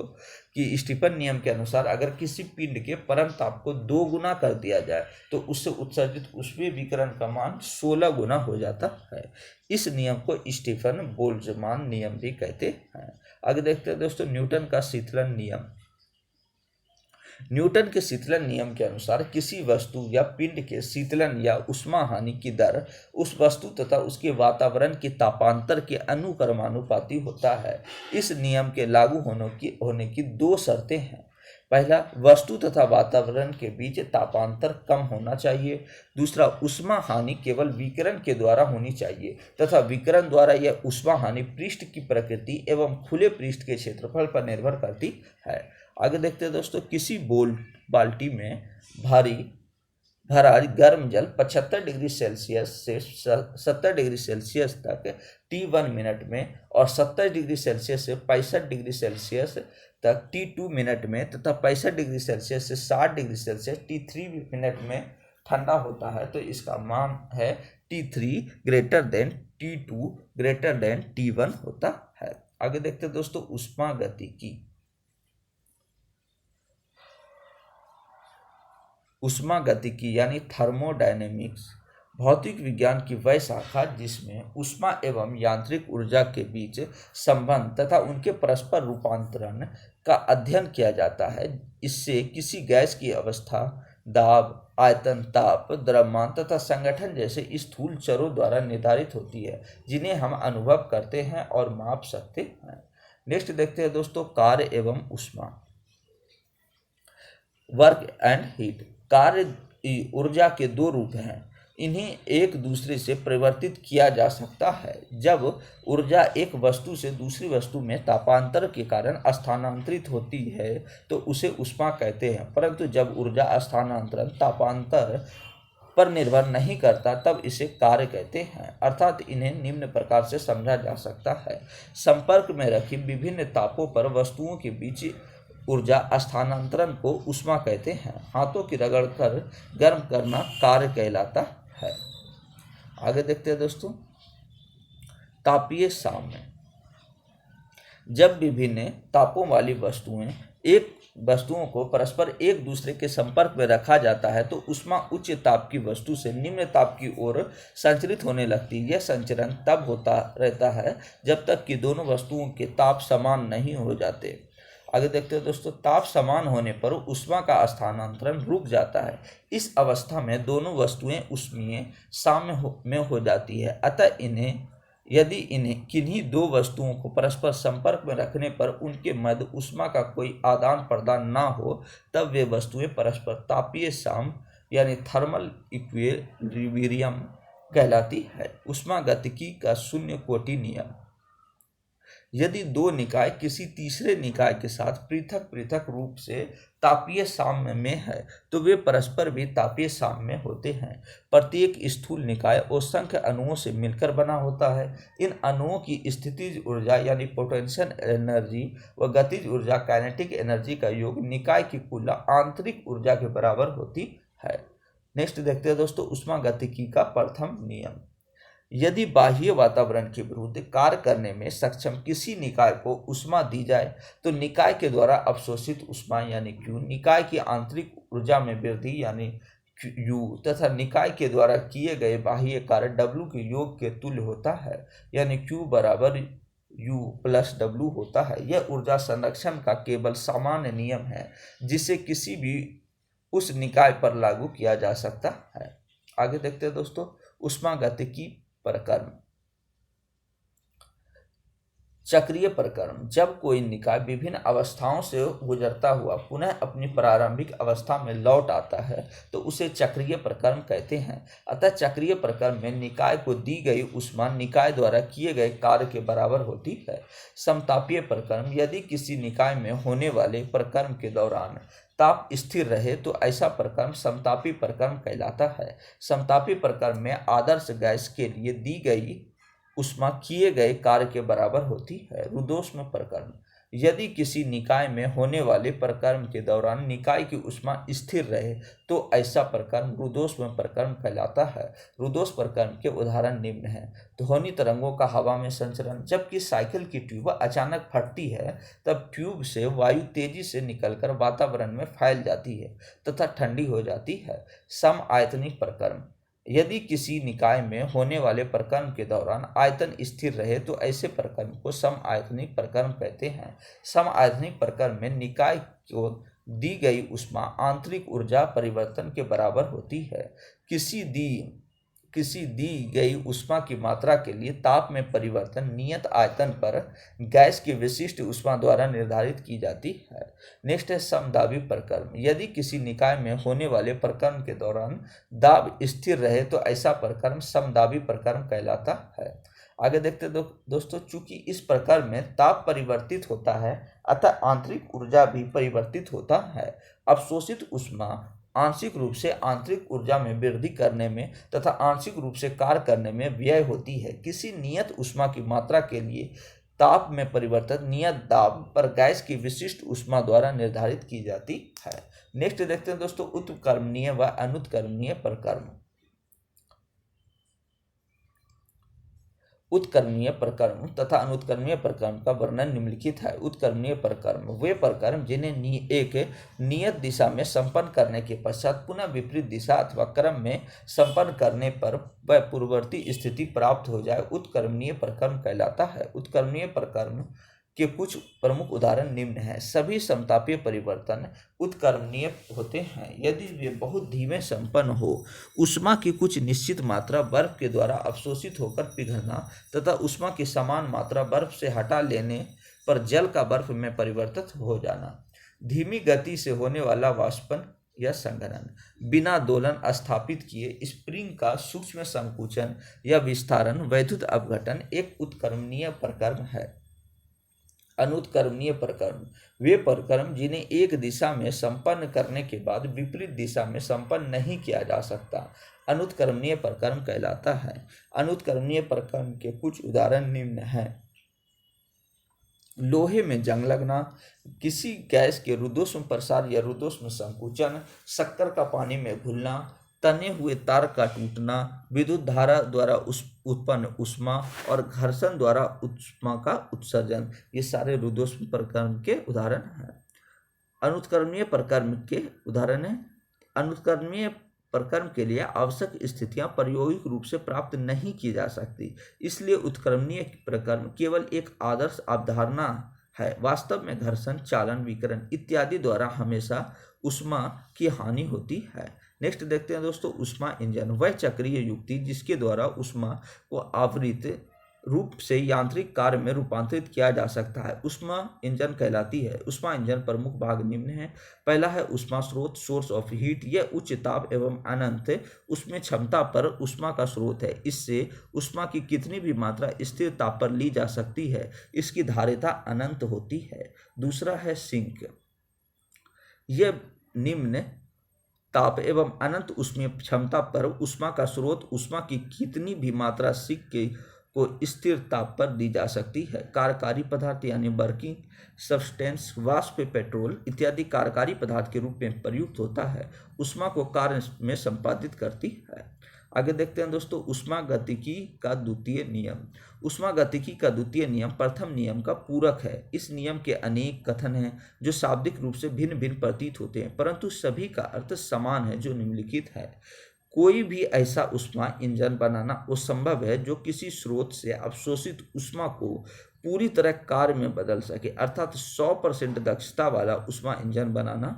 कि स्टीफन नियम के अनुसार अगर किसी पिंड के परम ताप को 2 गुना कर दिया जाए तो उससे उत्सर्जित ऊष्मीय विकिरण का मान 16 गुना हो जाता है। इस नियम को स्टीफन बोल्ट्जमान नियम भी कहते हैं। आगे देखते हैं दोस्तों, न्यूटन का शीतलन नियम। न्यूटन के शीतलन नियम के अनुसार किसी वस्तु या पिंड के शीतलन या उष्मा हानि की दर उस वस्तु तथा उसके वातावरण के तापांतर के अनुक्रमानुपाती होता है। इस नियम के लागू होने की 2 शर्तें हैं। पहला, वस्तु तथा वातावरण के बीच तापांतर कम होना चाहिए। दूसरा, उष्मा हानि केवल विकिरण के द्वारा होनी चाहिए तथा विकिरण द्वारा यह उष्मा हानि पृष्ठ की प्रकृति एवं खुले पृष्ठ के क्षेत्रफल पर निर्भर करती है। आगे देखते हैं दोस्तों, किसी बाल्टी में भारी भरा गर्म जल 75 डिग्री सेल्सियस से 70 डिग्री सेल्सियस तक T1 मिनट में और 70 डिग्री सेल्सियस से 65 डिग्री सेल्सियस तक T2 मिनट में तथा 65 डिग्री सेल्सियस से 60 डिग्री सेल्सियस T3 मिनट में ठंडा होता है। तो इसका मान है T3 greater than T2 greater than T1 होता है। आगे देखते हैं दोस्तों ऊष्मागतिकी। ऊष्मागतिकी यानी थर्मोडायनेमिक्स भौतिक विज्ञान की वह शाखा जिसमें ऊष्मा एवं यांत्रिक ऊर्जा के बीच संबंध तथा उनके परस्पर रूपांतरण का अध्ययन किया जाता है। इससे किसी गैस की अवस्था, दाब, आयतन, ताप, द्रव्यमान तथा संगठन जैसे स्थूल चरों द्वारा निर्धारित होती है, जिन्हें हम अनुभव करते हैं और माप सकते हैं। नेक्स्ट देखते हैं दोस्तों कार्य एवं ऊष्मा। Work and heat. कार्य ऊर्जा के दो रूप हैं। इन्हें एक दूसरे से परिवर्तित किया जा सकता है। जब ऊर्जा एक वस्तु से दूसरी वस्तु में तापांतर के कारण स्थानांतरित होती है तो उसे ऊष्मा कहते हैं, परंतु जब ऊर्जा स्थानांतरण तापांतर पर निर्भर नहीं करता तब इसे कार्य कहते हैं। अर्थात इन्हें निम्न प्रकार से समझा जा सकता है। संपर्क में रखी विभिन्न तापों पर वस्तुओं के बीच ऊर्जा स्थानांतरण को ऊष्मा कहते हैं। हाथों की रगड़ कर गर्म करना कार्य कहलाता है। आगे देखते हैं दोस्तों तापीय साम्य। जब विभिन्न तापों वाली वस्तुओं को परस्पर एक दूसरे के संपर्क में रखा जाता है तो ऊष्मा उच्च ताप की वस्तु से निम्न ताप की ओर संचरित होने लगती है। यह संचरण तब होता रहता है जब तक कि दोनों वस्तुओं के ताप समान नहीं हो जाते। आगे देखते हैं दोस्तों ताप समान होने पर ऊष्मा का स्थानांतरण रुक जाता है। इस अवस्था में दोनों वस्तुएं ऊष्मीय साम्य में हो जाती है। अतः यदि किन्हीं दो वस्तुओं को परस्पर संपर्क में रखने पर उनके मध्य ऊष्मा का कोई आदान प्रदान ना हो तब वे वस्तुएं परस्पर तापीय साम्य यानी थर्मल इक्विलिब्रियम कहलाती है। ऊष्मागतिकी का शून्य कोटि नियम। यदि दो निकाय किसी तीसरे निकाय के साथ पृथक पृथक रूप से तापीय साम्य में है तो वे परस्पर भी तापीय साम्य में होते हैं। प्रत्येक स्थूल निकाय असंख्य अणुओं से मिलकर बना होता है। इन अणुओं की स्थितिज ऊर्जा यानी पोटेंशियल एनर्जी व गतिज ऊर्जा काइनेटिक एनर्जी का योग निकाय की कुल आंतरिक ऊर्जा के बराबर होती है। नेक्स्ट देखते हैं दोस्तों ऊष्मागतिकी का प्रथम नियम। यदि बाह्य वातावरण के विरुद्ध कार्य करने में सक्षम किसी निकाय को ऊष्मा दी जाए तो निकाय के द्वारा अवशोषित ऊष्मा यानी Q निकाय की आंतरिक ऊर्जा में वृद्धि यानी U तथा निकाय के द्वारा किए गए बाह्य कार्य W के योग के तुल्य होता है यानी Q बराबर U प्लस W होता है। यह ऊर्जा संरक्षण का केवल सामान्य नियम है जिसे किसी भी उस निकाय पर लागू किया जा सकता है। आगे देखते हैं दोस्तों ऊष्मागतिकी प्रक्रम। चक्रीय प्रक्रम। जब कोई निकाय विभिन्न अवस्थाओं से गुजरता हुआ पुनः अपनी प्रारंभिक अवस्था में लौट आता है तो उसे चक्रीय प्रक्रम कहते हैं। अतः चक्रीय प्रक्रम में निकाय को दी गई ऊष्मा निकाय द्वारा किए गए कार्य के बराबर होती है। समतापीय प्रक्रम। यदि किसी निकाय में होने वाले प्रक्रम के दौरान ताप स्थिर रहे तो ऐसा प्रक्रम समतापी प्रक्रम कहलाता है। समतापी प्रक्रम में आदर्श गैस के लिए दी गई ऊष्मा किए गए कार्य के बराबर होती है। रुद्धोष्म प्रक्रम। यदि किसी निकाय में होने वाले प्रक्रम के दौरान निकाय की ऊष्मा स्थिर रहे तो ऐसा प्रक्रम रुद्धोष्म प्रक्रम कहलाता है। रुद्धोष्म प्रक्रम के उदाहरण निम्न हैं। ध्वनि तरंगों का हवा में संचरण। जबकि साइकिल की ट्यूब अचानक फटती है तब ट्यूब से वायु तेजी से निकलकर वातावरण में फैल जाती है तथा ठंडी हो जाती है। समआयतनिक प्रक्रम। यदि किसी निकाय में होने वाले प्रक्रम के दौरान आयतन स्थिर रहे तो ऐसे प्रक्रम को समआयतनिक प्रक्रम कहते हैं। समआयतनिक प्रक्रम में निकाय को दी गई ऊष्मा आंतरिक ऊर्जा परिवर्तन के बराबर होती है। किसी दी गई ऊष्मा की मात्रा के लिए ताप में परिवर्तन नियत आयतन पर गैस की विशिष्ट ऊष्मा द्वारा निर्धारित की जाती है। नेक्स्ट है समदाबी प्रक्रम। यदि किसी निकाय में होने वाले प्रक्रम के दौरान दाब स्थिर रहे तो ऐसा प्रक्रम समदाबी प्रक्रम कहलाता है। आगे देखते दोस्तों चूंकि इस प्रक्रम में ताप परिवर्तित होता है अतः आंतरिक ऊर्जा भी परिवर्तित होता है। अवशोषित ऊष्मा आंशिक रूप से आंतरिक ऊर्जा में वृद्धि करने में तथा आंशिक रूप से कार्य करने में व्यय होती है। किसी नियत ऊष्मा की मात्रा के लिए ताप में परिवर्तन नियत दाब पर गैस की विशिष्ट ऊष्मा द्वारा निर्धारित की जाती है। नेक्स्ट देखते हैं दोस्तों उत्कर्मणीय व अनुत्कर्मणीय प्रकर्म। उत्कर्मणीय प्रकर्म तथा अनुत्कर्मणीय प्रकर्म का वर्णन निम्नलिखित है। उत्कर्मणीय प्रकर्म वे प्रकर्म जिन्हें एक नियत दिशा में संपन्न करने के पश्चात पुनः विपरीत दिशा अथवा क्रम में संपन्न करने पर वह पूर्ववर्ती स्थिति प्राप्त हो जाए उत्कर्मणीय प्रकर्म कहलाता है। उत्कर्मणीय प्रकर्म के कुछ प्रमुख उदाहरण निम्न हैं। सभी समतापीय परिवर्तन उत्कर्मणीय होते हैं यदि वे बहुत धीमे संपन्न हो। ऊष्मा की कुछ निश्चित मात्रा बर्फ के द्वारा अवशोषित होकर पिघलना तथा ऊष्मा की समान मात्रा बर्फ से हटा लेने पर जल का बर्फ में परिवर्तित हो जाना। धीमी गति से होने वाला वाष्पन या संघनन, बिना दोलन स्थापित किए स्प्रिंग का सूक्ष्म संकुचन या विस्तारण, वैद्युत अपघटन एक उत्कर्मणीय प्रकर्म है। अनुत्कर्मणीय प्रकर्म वे प्रकर्म जिन्हें एक दिशा में संपन्न करने के बाद विपरीत दिशा में संपन्न नहीं किया जा सकता अनुत्कर्मणीय प्रकर्म कहलाता है। अनुत्कर्मणीय प्रकर्म के कुछ उदाहरण निम्न हैं। लोहे में जंग लगना, किसी गैस के रुद्धोष्म प्रसार या रुद्धोष्म संकुचन, शक्कर का पानी में घुलना, तने हुए तार का टूटना, विद्युत धारा द्वारा उत्पन्न ऊष्मा और घर्षण द्वारा ऊष्मा का उत्सर्जन, ये सारे रुद्धोष्म प्रकर्म के उदाहरण हैं। अनुत्कर्मणीय प्रकर्म के उदाहरण हैं। अनुत्कर्मणीय प्रकर्म के लिए आवश्यक स्थितियां प्रायोगिक रूप से प्राप्त नहीं की जा सकती, इसलिए उत्कर्मणीय प्रकर्म केवल एक आदर्श अवधारणा है। वास्तव में घर्षण, चालन, विकिरण इत्यादि द्वारा हमेशा ऊष्मा की हानि होती है। नेक्स्ट देखते हैं दोस्तों ऊष्मा इंजन वह चक्रीय युक्ति जिसके द्वारा ऊष्मा को आवृत रूप से यांत्रिक कार्य में रूपांतरित किया जा सकता है ऊष्मा इंजन कहलाती है। ऊष्मा इंजन प्रमुख भाग निम्न है। पहला है ऊष्मा स्रोत, सोर्स ऑफ हीट। यह उच्च ताप एवं अनंत उसमें क्षमता पर ऊष्मा का स्रोत है। इससे ऊष्मा की कितनी भी मात्रा स्थिर ताप पर ली जा सकती है। इसकी धारिता अनंत होती है। दूसरा है सिंक। यह निम्न ताप एवं अनंत ऊष्मीय क्षमता पर ऊष्मा का स्रोत। ऊष्मा की कितनी भी मात्रा सिंक को स्थिर ताप पर दी जा सकती है। कार्यकारी पदार्थ यानी वर्किंग सब्सटेंस, वाष्प, पेट्रोल इत्यादि कार्यकारी पदार्थ के रूप में प्रयुक्त होता है। ऊष्मा को कार्य में संपादित करती है। आगे देखते हैं दोस्तों ऊष्मागतिकी का द्वितीय नियम। ऊष्मागतिकी का द्वितीय नियम प्रथम नियम का पूरक है। इस नियम के अनेक कथन हैं जो शाब्दिक रूप से भिन्न भिन्न प्रतीत होते हैं, परंतु सभी का अर्थ समान है जो निम्नलिखित है। कोई भी ऐसा ऊष्मा इंजन बनाना असंभव है जो किसी स्रोत से अवशोषित ऊष्मा को पूरी तरह कार्य में बदल सके, अर्थात 100% दक्षता वाला ऊष्मा इंजन बनाना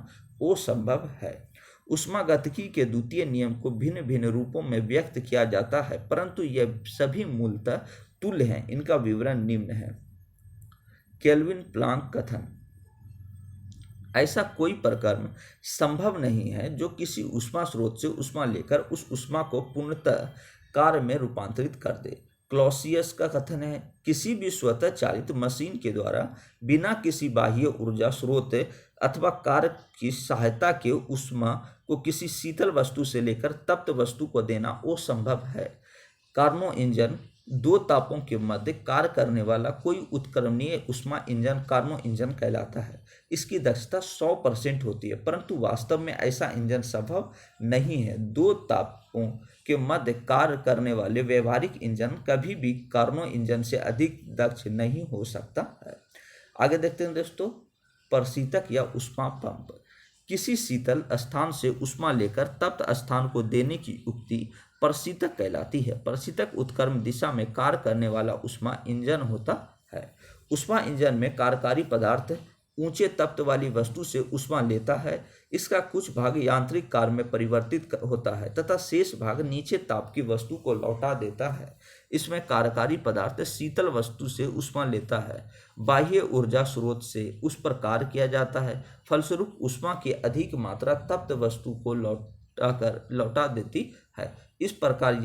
असंभव है। ऊष्मागतिकी के द्वितीय नियम को भिन्न भिन्न रूपों में व्यक्त किया जाता है, परंतु यह सभी मूलतः तुल्य हैं। इनका विवरण निम्न है। केल्विन प्लांक कथन। ऐसा कोई प्रकर्म संभव नहीं है जो किसी ऊष्मा स्रोत से ऊष्मा लेकर उस ऊष्मा को पूर्णतः कार्य में रूपांतरित कर दे। क्लॉसियस का कथन है, किसी भी स्वतः चालित मशीन के द्वारा बिना किसी बाह्य ऊर्जा स्रोत अथवा कार्य की सहायता के ऊष्मा को किसी शीतल वस्तु से लेकर तप्त वस्तु को देना असंभव है। कार्नो इंजन दो तापों के मध्य कार्य करने वाला कोई उत्कर्मणीय ऊष्मा इंजन कार्नो इंजन कहलाता है। इसकी दक्षता 100% होती है, परंतु वास्तव में ऐसा इंजन संभव नहीं है। दो तापों के मध्य कार्य करने वाले व्यवहारिक इंजन कभी भी कार्नो इंजन से अधिक दक्ष नहीं हो सकता है। आगे देखते हैं दोस्तों प्रशीतक या ऊष्मा पंप। किसी शीतल स्थान से ऊष्मा लेकर तप्त स्थान को देने की युक्ति प्रशीतक कहलाती है। प्रशीतक उत्क्रम दिशा में कार्य करने वाला ऊष्मा इंजन होता है। ऊष्मा इंजन में कार्यकारी पदार्थ ऊंचे तप्त वाली वस्तु से ऊष्मा लेता है। इसका कुछ भाग यांत्रिक कार्य में परिवर्तित होता है तथा शेष भाग नीचे ताप की वस्तु को लौटा देता है। इसमें कार्यकारी पदार्थ शीतल वस्तु से ऊष्मा लेता है। बाह्य ऊर्जा स्रोत से उस पर कार्य किया जाता है। फलस्वरूप ऊष्मा की अधिक मात्रा तप्त वस्तु को लौटा देती है। इस प्रकार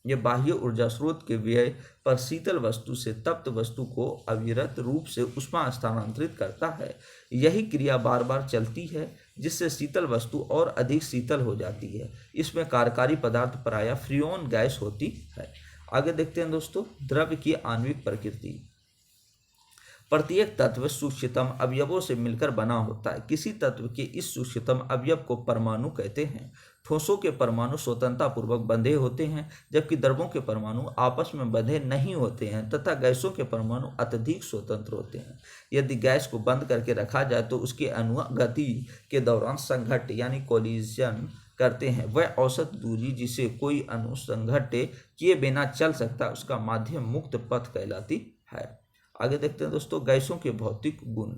यह बाह्य ऊर्जा स्रोत के व्यय पर शीतल वस्तु से तप्त वस्तु को अविरत रूप से ऊष्मा स्थानांतरित करता है। यही क्रिया बार बार चलती है। जिससे शीतल वस्तु और अधिक शीतल हो जाती है। इसमें कार्यकारी पदार्थ प्रायः फ्रीऑन गैस होती है। आगे देखते हैं दोस्तों, द्रव्य की आणविक प्रकृति। प्रत्येक तत्व सूक्ष्मतम अवयवों से मिलकर बना होता है। किसी तत्व के इस सूक्ष्मतम अवयव को परमाणु कहते हैं। ठोसों के परमाणु स्वतंत्रतापूर्वक बंधे होते हैं, जबकि द्रवों के परमाणु आपस में बंधे नहीं होते हैं तथा गैसों के परमाणु अत्यधिक स्वतंत्र होते हैं। यदि गैस को बंद करके रखा जाए तो उसके अणु गति के दौरान संघट्ट यानी कोलिजन करते हैं। वह औसत दूरी जिसे कोई अणु संघट्ट किए बिना चल सकता है उसका माध्यम मुक्त पथ कहलाती है। आगे देखते हैं दोस्तों, गैसों के भौतिक गुण।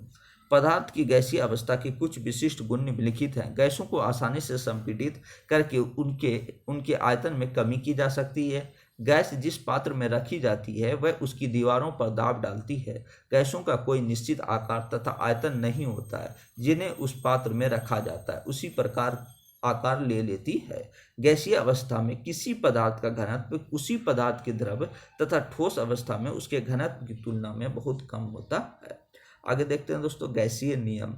पदार्थ की गैसीय अवस्था के कुछ विशिष्ट गुण निम्नलिखित हैं। गैसों को आसानी से संपीड़ित करके उनके आयतन में कमी की जा सकती है। गैस जिस पात्र में रखी जाती है वह उसकी दीवारों पर दाब डालती है। गैसों का कोई निश्चित आकार तथा आयतन नहीं होता है जिन्हें उस पात्र में रखा जाता है उसी प्रकार आकार ले लेती है। गैसीय अवस्था में किसी पदार्थ का घनत्व उसी पदार्थ के द्रव तथा ठोस अवस्था में उसके घनत्व की तुलना में बहुत कम होता है। आगे देखते हैं दोस्तों, गैसीय नियम।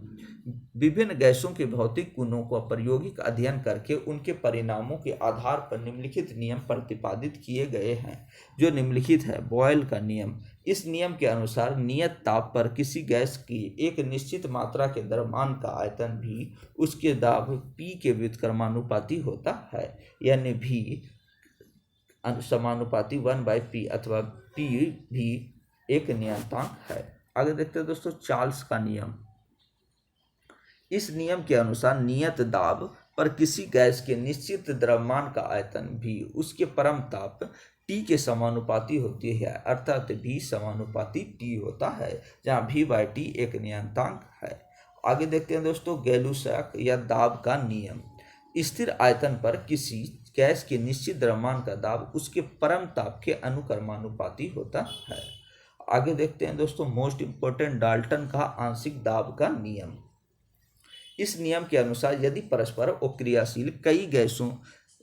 विभिन्न गैसों के भौतिक गुणों को प्रायोगिक अध्ययन करके उनके परिणामों के आधार पर निम्नलिखित नियम प्रतिपादित किए गए हैं, जो निम्नलिखित है। बॉयल का नियम। इस नियम के अनुसार नियत ताप पर किसी गैस की एक निश्चित मात्रा के द्रव्यमान का आयतन भी उसके दाब P के व्युत्क्रमानुपाती होता है, यानी V समानुपाती 1/P अथवा P भी एक नियतांक है। आगे देखते हैं दोस्तों, चार्ल्स का नियम। इस नियम के अनुसार नियत दाब पर किसी गैस के निश्चित द्रव्यमान का आयतन भी उसके परम ताप T के समानुपाती होती है, अर्थात V समानुपाती T होता है, जहाँ V/T एक नियतांक है। आगे देखते हैं दोस्तों, गैलुसैक या दाब का नियम। स्थिर आयतन पर किसी गैस के निश्चित द्रव्यमान का दाब उसके परम ताप के अनुक्रमानुपाती होता है। आगे देखते हैं दोस्तों, मोस्ट इंपोर्टेंट डाल्टन का आंशिक दाब का नियम। इस नियम के अनुसार यदि परस्पर अक्रियाशील कई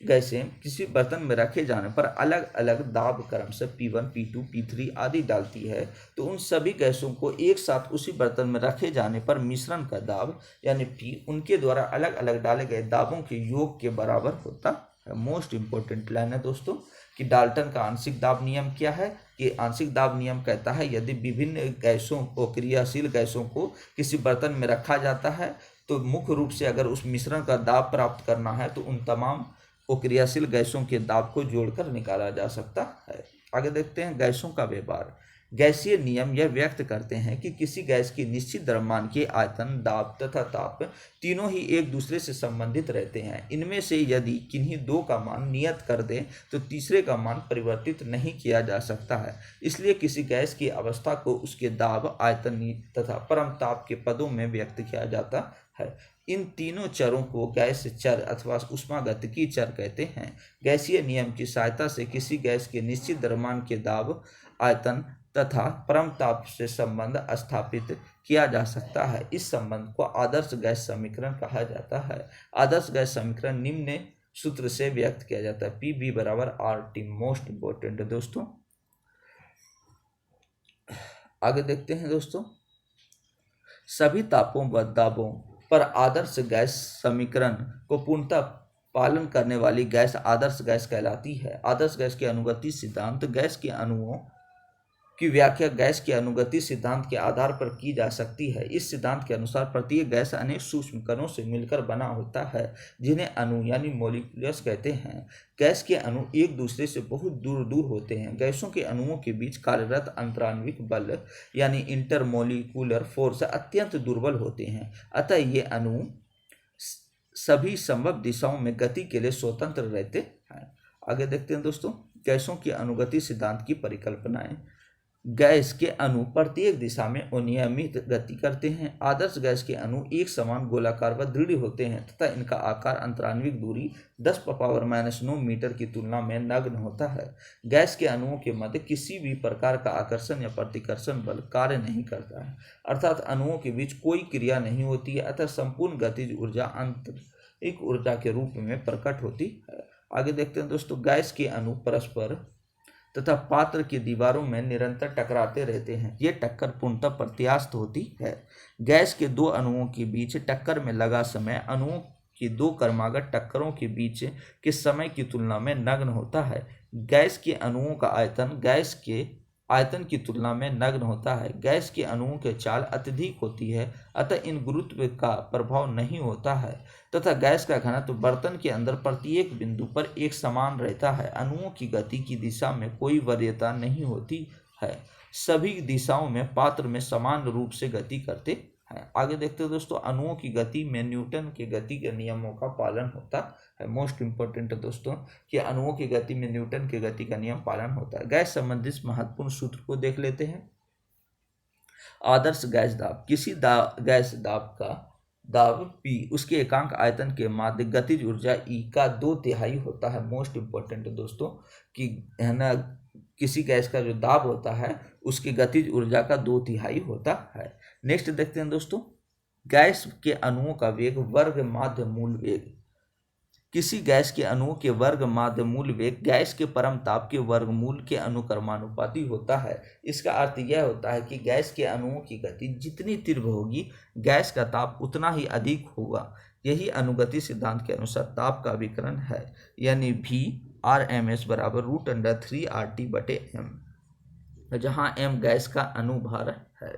गैसें किसी बर्तन में रखे जाने पर अलग अलग दाब क्रम से P1, P2, P3 आदि डालती है तो उन सभी गैसों को एक साथ उसी बर्तन में रखे जाने पर मिश्रण का दाब यानी P उनके द्वारा अलग अलग डाले गए दाबों के योग के बराबर होता है। मोस्ट इंपोर्टेंट लाइन है दोस्तों कि डाल्टन का आंशिक दाब नियम क्या है। कि आंशिक दाब नियम कहता है यदि विभिन्न गैसों को क्रियाशील गैसों को किसी बर्तन में रखा जाता है तो मुख्य रूप से अगर उस मिश्रण का दाब प्राप्त करना है तो उन तमाम क्रियाशील गैसों के दाब को जोड़कर निकाला जा सकता है। आगे देखते हैं, गैसों का व्यवहार। गैसीय नियम यह व्यक्त करते हैं कि किसी गैस की निश्चित द्रव्यमान के आयतन, दाब तथा ताप तीनों ही एक दूसरे से संबंधित रहते हैं। इनमें से यदि किन्हीं दो का मान नियत कर दें तो तीसरे का मान परिवर्तित नहीं किया जा सकता है। इसलिए किसी गैस की अवस्था को उसके दाब, आयतन तथा परम ताप के पदों में व्यक्त किया जाता है। इन तीनों चरों को गैस चर अथवा ऊष्मागतिकी चर कहते हैं। गैसीय नियम की सहायता से किसी गैस के निश्चित द्रव्यमान के दाब, आयतन तथा परम ताप से संबंध स्थापित किया जा सकता है। इस संबंध को आदर्श गैस समीकरण कहा जाता है। आदर्श गैस समीकरण निम्न सूत्र से व्यक्त किया जाता है। PV = RT। मोस्ट इंपोर्टेंट है दोस्तों। आगे देखते हैं दोस्तों, सभी तापों व दाबों पर आदर्श गैस समीकरण को पूर्णतः पालन करने वाली गैस आदर्श गैस कहलाती है। आदर्श गैस के अनुगति सिद्धांत। गैस के अणुओं की व्याख्या गैस के अनुगति सिद्धांत के आधार पर की जा सकती है। इस सिद्धांत के अनुसार प्रत्येक गैस अनेक सूक्ष्म कणों से मिलकर बना होता है जिन्हें अणु यानी मॉलिक्यूल्स कहते हैं। गैस के अणु एक दूसरे से बहुत दूर दूर होते हैं। गैसों के अणुओं के बीच कार्यरत अंतराण्विक बल यानी इंटरमोलिकुलर फोर्स अत्यंत दुर्बल होते हैं, अतः ये अणु सभी संभव दिशाओं में गति के लिए स्वतंत्र रहते हैं। आगे देखते हैं दोस्तों, गैसों की अनुगति सिद्धांत की परिकल्पनाएं। गैस के अणु प्रत्येक दिशा में अनियमित गति करते हैं। आदर्श गैस के अणु एक समान गोलाकार व दृढ़ होते हैं तथा इनका आकार अंतराण्विक दूरी 10⁻⁹ मीटर की तुलना में नगण्य होता है। गैस के अणुओं के मध्य किसी भी प्रकार का आकर्षण या प्रतिकर्षण बल कार्य नहीं करता है, अर्थात अणुओं के बीच कोई क्रिया नहीं होती है, अतः संपूर्ण गतिज ऊर्जा आंतरिक ऊर्जा के रूप में प्रकट होती है। आगे देखते हैं दोस्तों, गैस के अणु परस्पर तथा पात्र की दीवारों में निरंतर टकराते रहते हैं। ये टक्कर पूर्णतः प्रत्यास्थ होती है। गैस के दो अणुओं के बीच टक्कर में लगा समय अणुओं की दो क्रमागत टक्करों के बीच के समय की तुलना में नगण्य होता है। गैस के अणुओं का आयतन गैस के आयतन की तुलना में नगण्य होता है। गैस के अणुओं की चाल अत्यधिक होती है, अतः इन गुरुत्व का प्रभाव नहीं होता है तथा गैस का घनत्व बर्तन के अंदर प्रत्येक बिंदु पर एक समान रहता है। अणुओं की गति की दिशा में कोई वरीयता नहीं होती है। सभी दिशाओं में पात्र में समान रूप से गति करते हैं। आगे देखते हैं दोस्तों, अणुओं की गति में न्यूटन के गति के नियमों का पालन होता है। मोस्ट इंपॉर्टेंट है दोस्तों कि अणुओं की गति में न्यूटन के गति का नियम पालन होता है। गैस संबंधित महत्वपूर्ण सूत्र को देख लेते हैं। आदर्श गैस दाब, किसी गैस दाब का दाब P उसके एकांक आयतन के माध्य गतिज ऊर्जा E का 2/3 होता है। मोस्ट इंपॉर्टेंट है दोस्तों कि है ना, किसी गैस का जो दाब होता है उसकी गतिज ऊर्जा का 2/3 होता है। नेक्स्ट देखते हैं दोस्तों, गैस के अणुओं का वेग वर्ग माध्य मूल वेग। किसी गैस के अणुओं के वर्ग माध्य मूल वेग गैस के परम ताप के वर्गमूल के अनुक्रमानुपाती होता है। इसका अर्थ यह होता है कि गैस के अणुओं की गति जितनी तीव्र होगी गैस का ताप उतना ही अधिक होगा। यही अनुगति सिद्धांत के अनुसार ताप का विकरण है, यानी V/RMS बराबर √3RT/m, जहाँ m गैस का अनुभार है।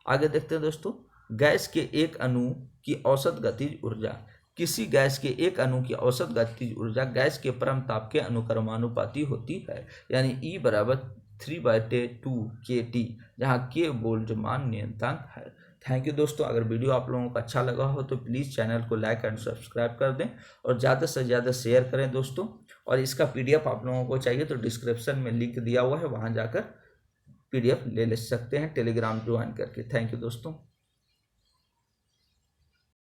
आगे देखते हैं दोस्तों, गैस के एक अणु की औसत गतिज ऊर्जा। किसी गैस के एक अणु की औसत गतिज ऊर्जा गैस के परम ताप के अनुक्रमानुपाती होती है, यानी E बराबर 3/2 kT, जहाँ K बोल्ट्जमान नियतांक है। थैंक यू दोस्तों। अगर वीडियो आप लोगों को अच्छा लगा हो तो प्लीज़ चैनल को लाइक एंड सब्सक्राइब कर दें और ज़्यादा से ज़्यादा शेयर करें दोस्तों। और इसका PDF आप लोगों को चाहिए तो डिस्क्रिप्शन में लिंक दिया हुआ है, वहाँ जाकर PDF ले सकते हैं टेलीग्राम ज्वाइन करके। थैंक यू दोस्तों।